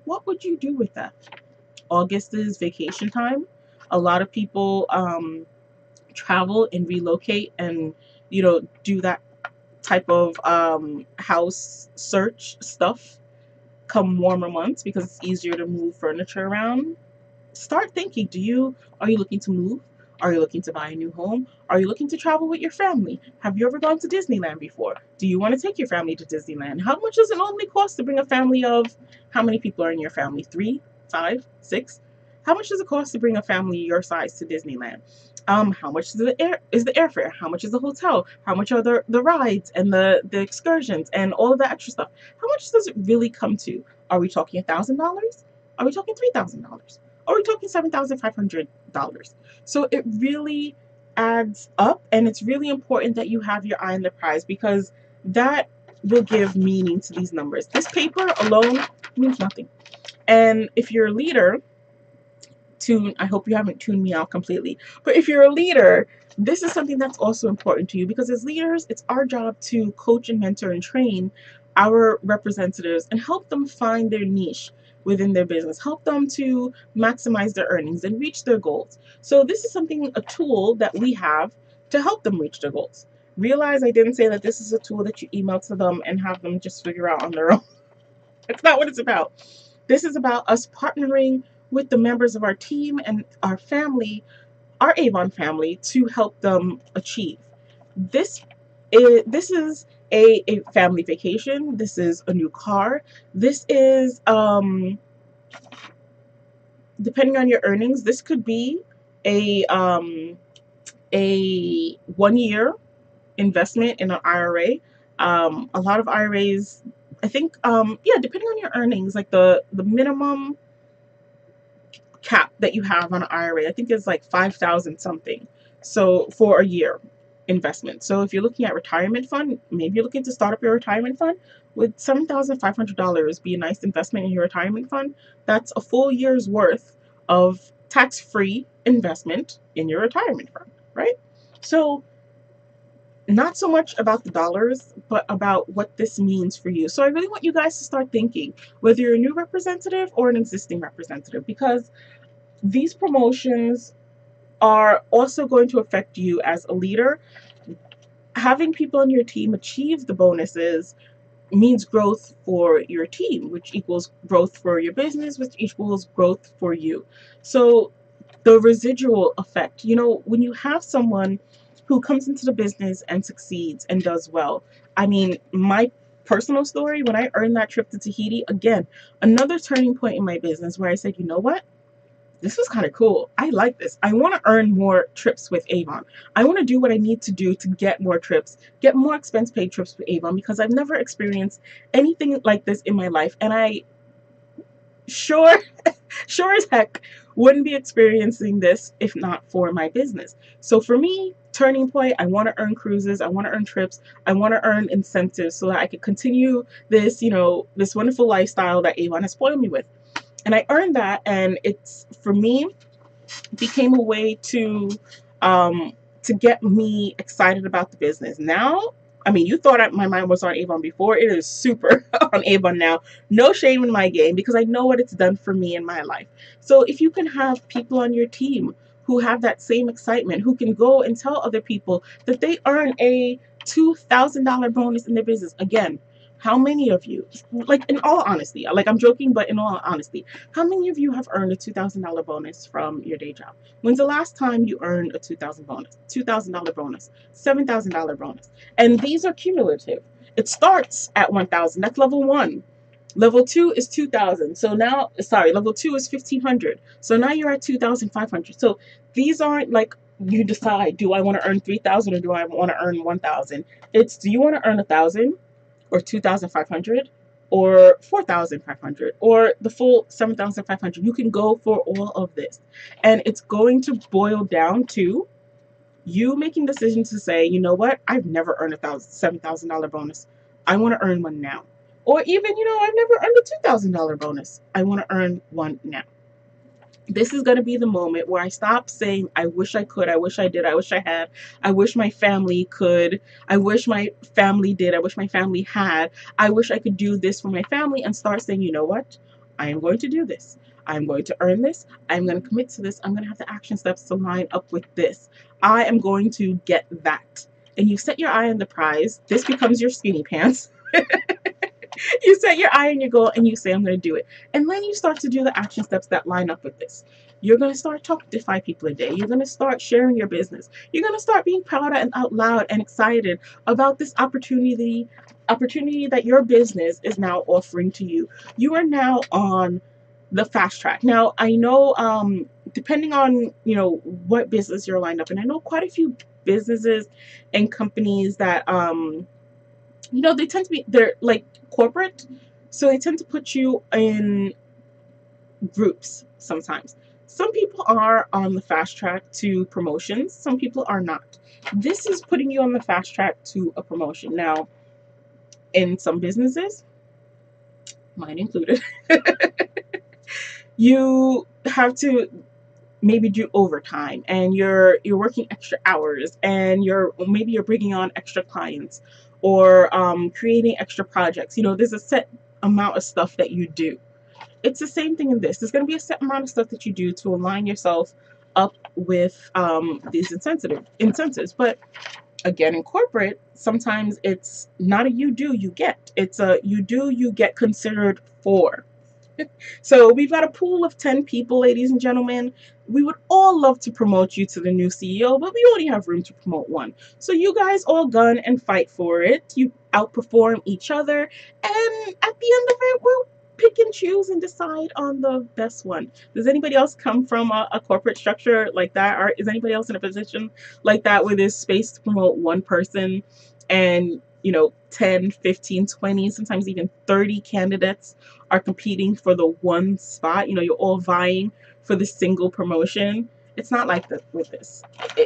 What would you do with that? August is vacation time. A lot of people travel and relocate and do that type of house search stuff come warmer months because it's easier to move furniture around. Start thinking, are you looking to move? Are you looking to buy a new home? Are you looking to travel with your family? Have you ever gone to Disneyland before? Do you want to take your family to Disneyland? How much does it normally cost to bring a family of, how many people are in your family? 3, 5, 6? How much does it cost to bring a family your size to Disneyland? How much is the airfare? How much is the hotel? How much are the rides and the excursions and all of that extra stuff? How much does it really come to? Are we talking $1,000? Are we talking $3,000? Are we talking $7,500? So it really adds up, and it's really important that you have your eye on the prize because that will give meaning to these numbers. This paper alone means nothing. And if you're a leader, I hope you haven't tuned me out completely, but if you're a leader, this is something that's also important to you because as leaders, it's our job to coach and mentor and train our representatives and help them find their niche within their business, help them to maximize their earnings and reach their goals. So this is a tool that we have to help them reach their goals. Realize I didn't say that this is a tool that you email to them and have them just figure out on their own. That's not what it's about. This is about us partnering with the members of our team and our family, our Avon family, to help them achieve. This is a family vacation. This is a new car. This is depending on your earnings, this could be a 1-year investment in an IRA. A lot of IRAs, I think, depending on your earnings, like the minimum cap that you have on an IRA, I think is like 5,000 something. So for a year investment. So if you're looking at retirement fund, maybe you're looking to start up your retirement fund, with $7,500 be a nice investment in your retirement fund. That's a full year's worth of tax-free investment in your retirement fund, right? So not so much about the dollars, but about what this means for you. So I really want you guys to start thinking, whether you're a new representative or an existing representative, because these promotions are also going to affect you as a leader. Having people on your team achieve the bonuses means growth for your team, which equals growth for your business, which equals growth for you. So the residual effect, when you have someone who comes into the business and succeeds and does well. I mean, my personal story, when I earned that trip to Tahiti, again, another turning point in my business where I said, you know what? This was kind of cool. I like this. I want to earn more trips with Avon. I want to do what I need to do to get more trips, get more expense paid trips with Avon, because I've never experienced anything like this in my life. And I sure as heck wouldn't be experiencing this if not for my business. So for me, turning point, I want to earn cruises, I want to earn trips, I want to earn incentives so that I could continue this, this wonderful lifestyle that Avon has spoiled me with. And I earned that, and it's, for me, became a way to get me excited about the business. Now, I mean, you thought my mind was on Avon before. It is super on Avon now. No shame in my game because I know what it's done for me in my life. So if you can have people on your team who have that same excitement, who can go and tell other people that they earn a $2,000 bonus in their business. Again, how many of you, like in all honesty, like I'm joking, but in all honesty, how many of you have earned a $2,000 bonus from your day job? When's the last time you earned a $2,000 bonus, $7,000 bonus? And these are cumulative. It starts at 1,000. That's level 1. Level 2 is 2,000. So now, level 2 is 1,500. So now you're at 2,500. So these aren't like you decide, do I want to earn 3,000 or do I want to earn 1,000? It's, do you want to earn 1,000 or 2,500 or 4,500 or the full 7,500. You can go for all of this. And it's going to boil down to you making decisions to say, you know what, I've never earned $7,000 bonus. I want to earn one now. Or even, I've never earned a $2,000 bonus. I want to earn one now. This is going to be the moment where I stop saying, I wish I could, I wish I did, I wish I had, I wish my family could, I wish my family did, I wish my family had, I wish I could do this for my family, and start saying, you know what, I am going to do this. I'm going to earn this. I'm going to commit to this. I'm going to have the action steps to line up with this. I am going to get that. And you set your eye on the prize. This becomes your skinny pants. You set your eye on your goal and you say, I'm going to do it. And then you start to do the action steps that line up with this. You're going to start talking to 5 people a day. You're going to start sharing your business. You're going to start being proud and out loud and excited about this opportunity that your business is now offering to you. You are now on the fast track. Now, I know, depending on, what business you're lined up in, I know quite a few businesses and companies that, they tend to be, they're like corporate, so they tend to put you in groups sometimes. Some people are on the fast track to promotions, some people are not. This is putting you on the fast track to a promotion. Now, in some businesses, mine included, you have to maybe do overtime, and you're working extra hours, and maybe you're bringing on extra clients, or creating extra projects. There's a set amount of stuff that you do. It's the same thing in this. There's going to be a set amount of stuff that you do to align yourself up with these incentives. But again, in corporate, sometimes it's not a you do, you get. It's a you do, you get considered for. So we've got a pool of 10 people, ladies and gentlemen. We would all love to promote you to the new CEO, but we only have room to promote one. So you guys all gun and fight for it. You outperform each other, and at the end of it, we'll pick and choose and decide on the best one. Does anybody else come from a corporate structure like that? Or is anybody else in a position like that where there's space to promote one person and 10, 15, 20, sometimes even 30 candidates are competing for the one spot? You're all vying for the single promotion. It's not like that with this.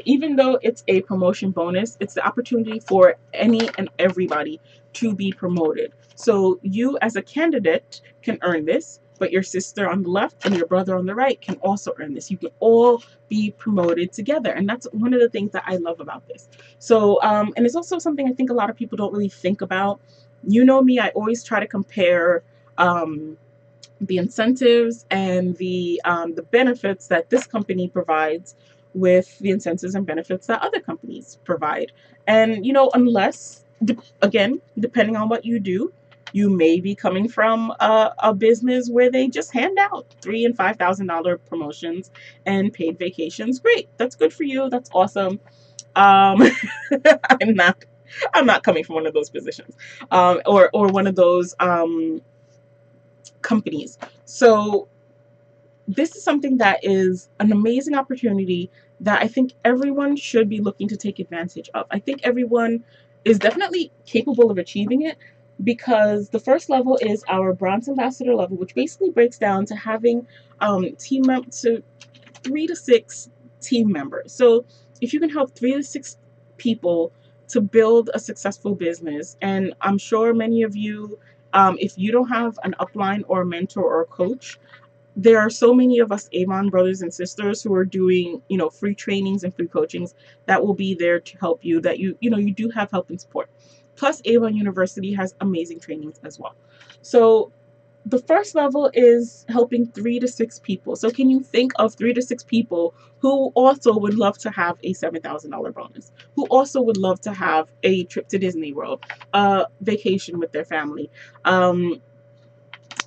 Even though it's a promotion bonus, it's the opportunity for any and everybody to be promoted. So you as a candidate can earn this, but your sister on the left and your brother on the right can also earn this. You can all be promoted together. And that's one of the things that I love about this. So, and it's also something I think a lot of people don't really think about. You know me, I always try to compare the incentives and the benefits that this company provides with the incentives and benefits that other companies provide. And, unless, again, depending on what you do, you may be coming from a business where they just hand out $3,000 and $5,000 promotions and paid vacations. Great, that's good for you. That's awesome. I'm not coming from one of those positions, or one of those companies. So this is something that is an amazing opportunity that I think everyone should be looking to take advantage of. I think everyone is definitely capable of achieving it, because the first level is our bronze ambassador level, which basically breaks down to having to 3 to 6 team members. So if you can help 3 to 6 people to build a successful business, and I'm sure many of you, if you don't have an upline or a mentor or a coach, there are so many of us Avon brothers and sisters who are doing, free trainings and free coachings that will be there to help you, that you do have help and support. Plus, Avon University has amazing trainings as well. So the first level is helping 3 to 6 people. So can you think of 3 to 6 people who also would love to have a $7,000 bonus, who also would love to have a trip to Disney World, a vacation with their family,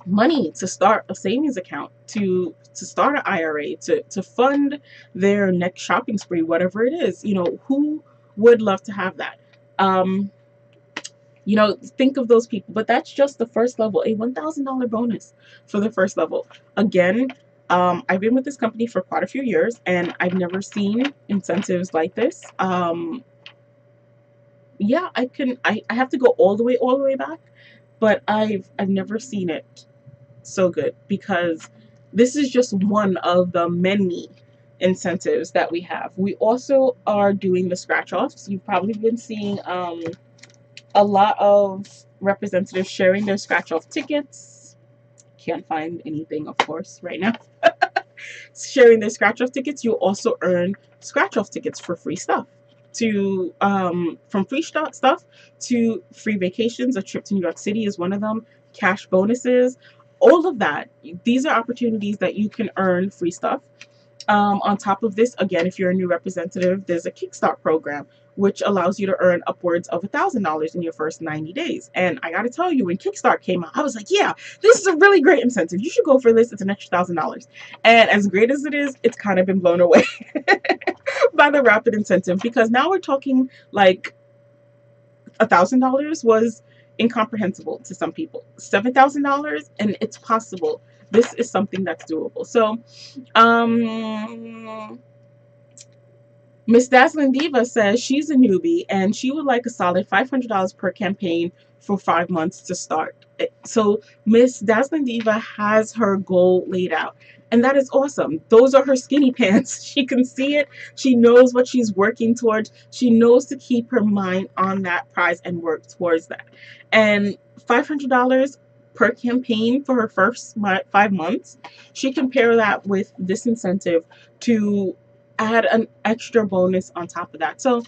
money to start a savings account, to start an IRA, to fund their next shopping spree, whatever it is? Who would love to have that? Think of those people. But that's just the first level, a $1,000 bonus for the first level. Again, I've been with this company for quite a few years, and I've never seen incentives like this. Yeah, I have to go all the way back but I've never seen it so good, because this is just one of the many incentives that we have. We also are doing the scratch offs. You've probably been seeing a lot of representatives sharing their scratch off tickets. Can't find anything, of course, right now. Sharing their scratch off tickets, you also earn scratch off tickets for free stuff. To from free stuff to free vacations. A trip to New York City is one of them. Cash bonuses, all of that. These are opportunities that you can earn free stuff. On top of this, again, if you're a new representative, there's a Kickstart program which allows you to earn upwards of $1,000 in your first 90 days. And I got to tell you, when Kickstart came out, I was like, yeah, this is a really great incentive. You should go for this. It's an extra $1,000. And as great as it is, it's kind of been blown away by the Rapid incentive, because now we're talking like $1,000 was incomprehensible to some people. $7,000, and it's possible. This is something that's doable. So, Miss Dazzling Diva says she's a newbie and she would like a solid $500 per campaign for 5 months to start. So Miss Dazzling Diva has her goal laid out. And that is awesome. Those are her skinny pants. She can see it. She knows what she's working towards. She knows to keep her mind on that prize and work towards that. And $500 per campaign for her first 5 months, she can pair that with this incentive to add an extra bonus on top of that. So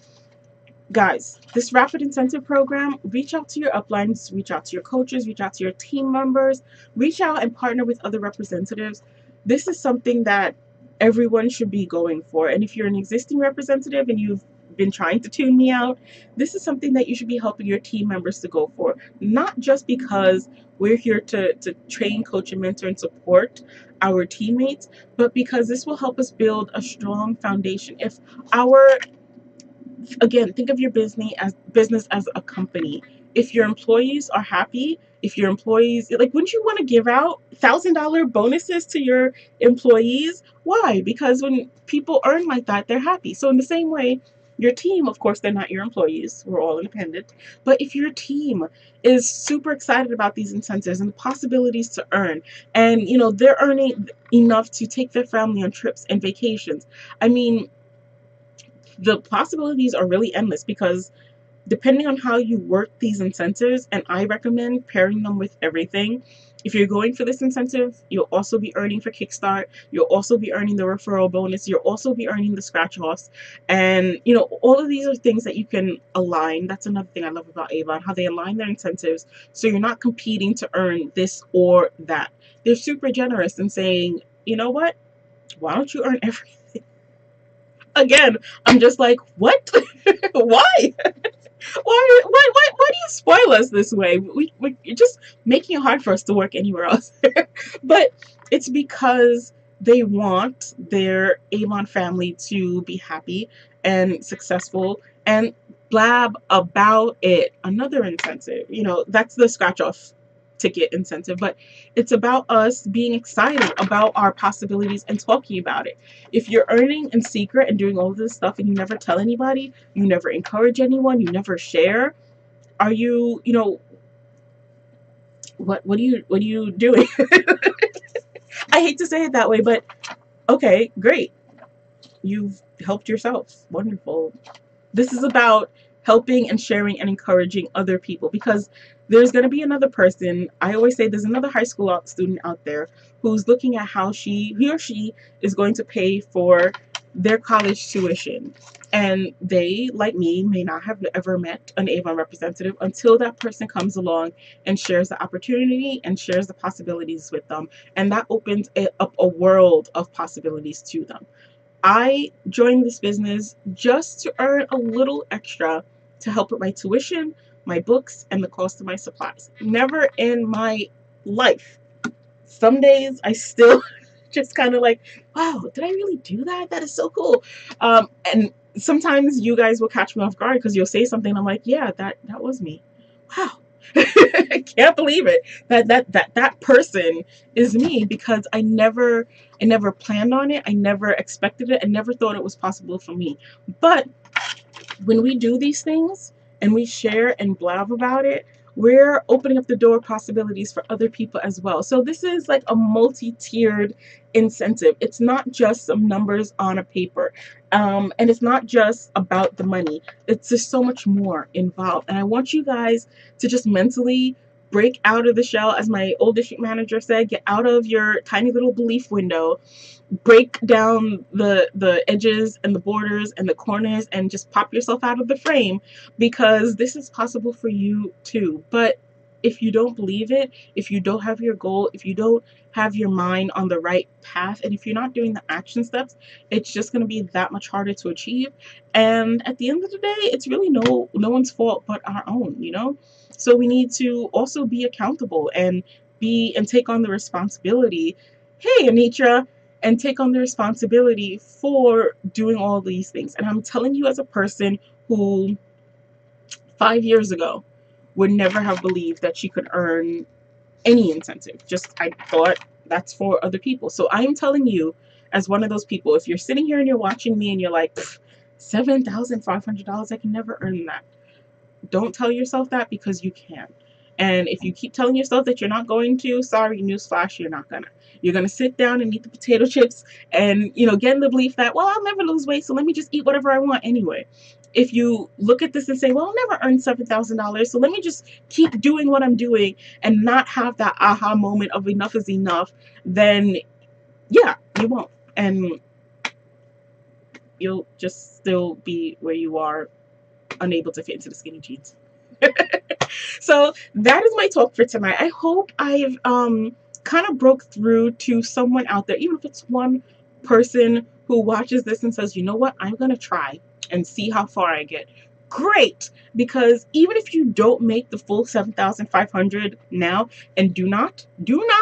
guys, this Rapid Incentive Program, reach out to your uplines, reach out to your coaches, reach out to your team members, reach out and partner with other representatives. This is something that everyone should be going for. And if you're an existing representative and you've been trying to tune me out, this is something that you should be helping your team members to go for. Not just because we're here to train, coach, and mentor and support our teammates, but because this will help us build a strong foundation. If our Again, think of your business as a company. If your employees are happy, if your employees, like, wouldn't you want to give out $1,000 bonuses to your employees? Why? Because when people earn like that, they're happy. So in the same way, your team, of course, they're not your employees. We're all independent. But if your team is super excited about these incentives and the possibilities to earn, and they're earning enough to take their family on trips and vacations, I mean, the possibilities are really endless, because depending on how you work these incentives, and I recommend pairing them with everything. If you're going for this incentive, you'll also be earning for Kickstart. You'll also be earning the referral bonus. You'll also be earning the scratch offs. And, all of these are things that you can align. That's another thing I love about Avon, how they align their incentives so you're not competing to earn this or that. They're super generous in saying, you know what? Why don't you earn everything? Again, I'm just like, what? Why? Why do you spoil us this way? You're just making it hard for us to work anywhere else. But it's because they want their Avon family to be happy and successful and blab about it. Another incentive, that's the scratch off ticket incentive, but it's about us being excited about our possibilities and talking about it. If you're earning in secret and doing all this stuff and you never tell anybody, you never encourage anyone, you never share, are you, what are you doing? I hate to say it that way, but okay, great. You've helped yourself. Wonderful. This is about helping and sharing and encouraging other people, because there's going to be another person. I always say there's another high school student out there who's looking at how he or she is going to pay for their college tuition. And they, like me, may not have ever met an Avon representative until that person comes along and shares the opportunity and shares the possibilities with them. And that opens up a world of possibilities to them. I joined this business just to earn a little extra to help with my tuition, my books, and the cost of my supplies. Never in my life. Some days I still just kind of like, wow, did I really do that? That is so cool. And sometimes you guys will catch me off guard because you'll say something and I'm like, yeah, that was me. Wow. I can't believe it. That person is me, because I never planned on it. I never expected it. I never thought it was possible for me. But when we do these things and we share and blab about it, we're opening up the door possibilities for other people as well. So this is like a multi-tiered incentive. It's not just some numbers on a paper. And it's not just about the money. It's just so much more involved. And I want you guys to just mentally break out of the shell, as my old district manager said, get out of your tiny little belief window, break down the edges and the borders and the corners, and just pop yourself out of the frame, because this is possible for you too. But if you don't believe it, if you don't have your goal, if you don't have your mind on the right path, and if you're not doing the action steps, it's just going to be that much harder to achieve. And at the end of the day, it's really no one's fault but our own, you know. So we need to also be accountable and take on the responsibility. Hey, Anitra, and take on the responsibility for doing all these things. And I'm telling you, as a person who 5 years ago would never have believed that she could earn any incentive. Just, I thought that's for other people. So I'm telling you, as one of those people, if you're sitting here and you're watching me and you're like, $7,500, I can never earn that. Don't tell yourself that, because you can. And if you keep telling yourself that you're not going to, sorry, newsflash, you're not gonna. You're gonna sit down and eat the potato chips and, get in the belief that, well, I'll never lose weight, so let me just eat whatever I want anyway. If you look at this and say, well, I'll never earn $7,000, so let me just keep doing what I'm doing and not have that aha moment of enough is enough, then yeah, you won't. And you'll just still be where you are, unable to fit into the skinny jeans. So that is my talk for tonight. I hope I've kind of broke through to someone out there, even if it's one person who watches this and says, you know what, I'm gonna try and see how far I get. Great, because even if you don't make the full 7,500 now, and do not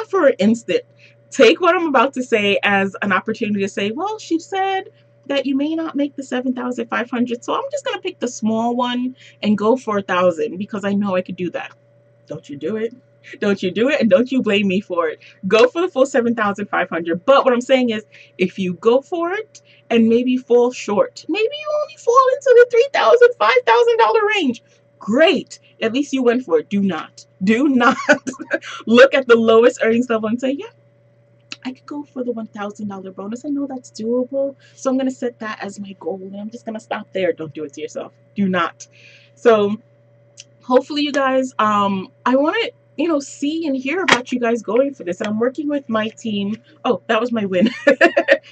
for an instant take what I'm about to say as an opportunity to say, well, she said that you may not make the 7,500, so I'm just gonna pick the small one and go for 1,000 because I know I could do that. Don't you do it. Don't you do it, and don't you blame me for it. Go for the full 7,500. But what I'm saying is, if you go for it and maybe fall short, maybe you only fall into the $3,000, $5,000 range, great. At least you went for it. Do not look at the lowest earnings level and say, yeah, I could go for the $1,000 bonus. I know that's doable, so I'm going to set that as my goal, and I'm just going to stop there. Don't do it to yourself. Do not. So hopefully you guys, I want to, see and hear about you guys going for this. And I'm working with my team. Oh, that was my win.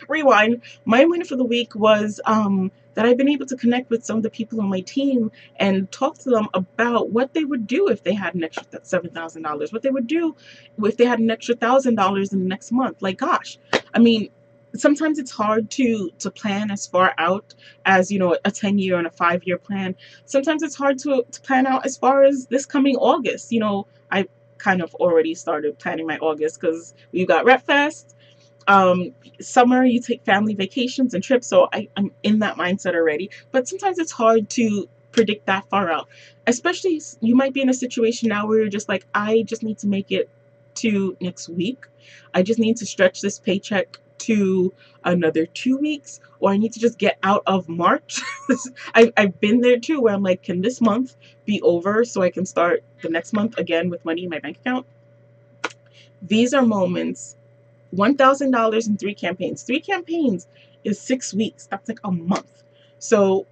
Rewind. My win for the week was that I've been able to connect with some of the people on my team and talk to them about what they would do if they had an extra $7,000, what they would do if they had an extra $1,000 in the next month. Like, gosh, I mean, sometimes it's hard to plan as far out as, a 10-year and a 5-year plan. Sometimes it's hard to plan out as far as this coming August. I kind of already started planning my August because we've got Rep Fest. Summer, you take family vacations and trips, so I'm in that mindset already. But sometimes it's hard to predict that far out, especially you might be in a situation now where you're just like, I just need to make it to next week. I just need to stretch this paycheck to another 2 weeks, or I need to just get out of March. I've been there too, where I'm like, can this month be over so I can start the next month again with money in my bank account? These are moments. $1,000 in 3 campaigns. 3 campaigns is 6 weeks. That's like a month. So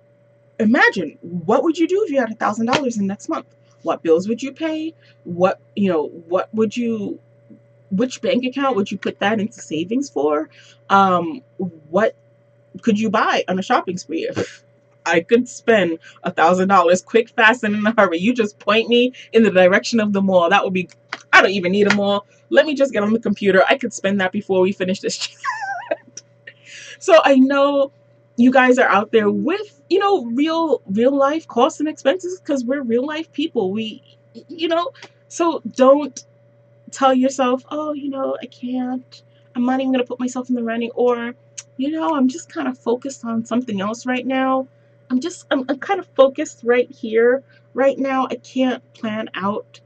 imagine, what would you do if you had $1,000 in next month? What bills would you pay? What would you, which bank account would you put that into savings for? What could you buy on a shopping spree? I could spend $1,000 quick, fast, and in a hurry. You just point me in the direction of the mall. That would be, I don't even need a mall. Let me just get on the computer. I could spend that before we finish this chat. So I know you guys are out there with, real life costs and expenses, because we're real life people. So don't tell yourself, oh, I can't. I'm not even going to put myself in the running, or, I'm just kind of focused on something else right now. I'm kind of focused right here, right now. I can't plan out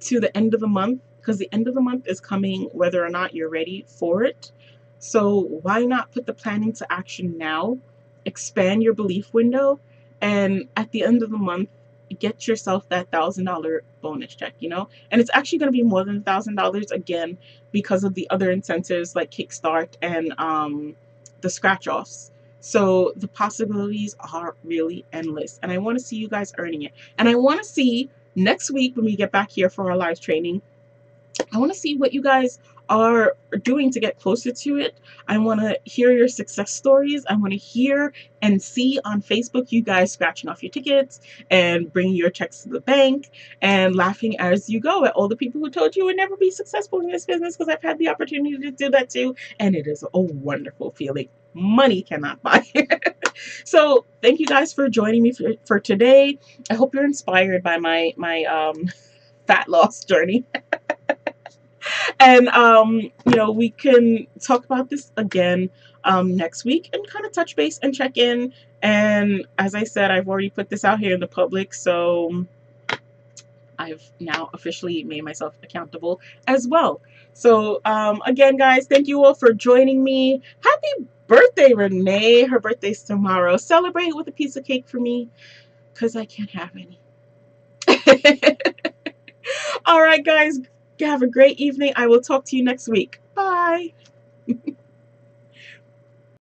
to the end of the month, because the end of the month is coming whether or not you're ready for it. So why not put the plan into action now, expand your belief window, and at the end of the month, get yourself that $1,000 bonus check, you know? And it's actually going to be more than $1,000 again because of the other incentives like Kickstart and the scratch offs. So the possibilities are really endless, and I want to see you guys earning it. And I want to see next week when we get back here for our live training, I want to see what you guys are doing to get closer to it. I want to hear your success stories. I want to hear and see on Facebook you guys scratching off your tickets and bringing your checks to the bank and laughing as you go at all the people who told you would never be successful in this business, because I've had the opportunity to do that too, and it is a wonderful feeling. Money cannot buy it. So thank you guys for joining me for today. I hope you're inspired by my fat loss journey. And you know, we can talk about this again next week and kind of touch base and check in. And as I said, I've already put this out here in the public, so I've now officially made myself accountable as well. So again, guys, thank you all for joining me. Happy birthday, Renee. Her birthday's tomorrow. Celebrate with a piece of cake for me, because I can't have any. All right, guys, have a great evening. I will talk to you next week. Bye.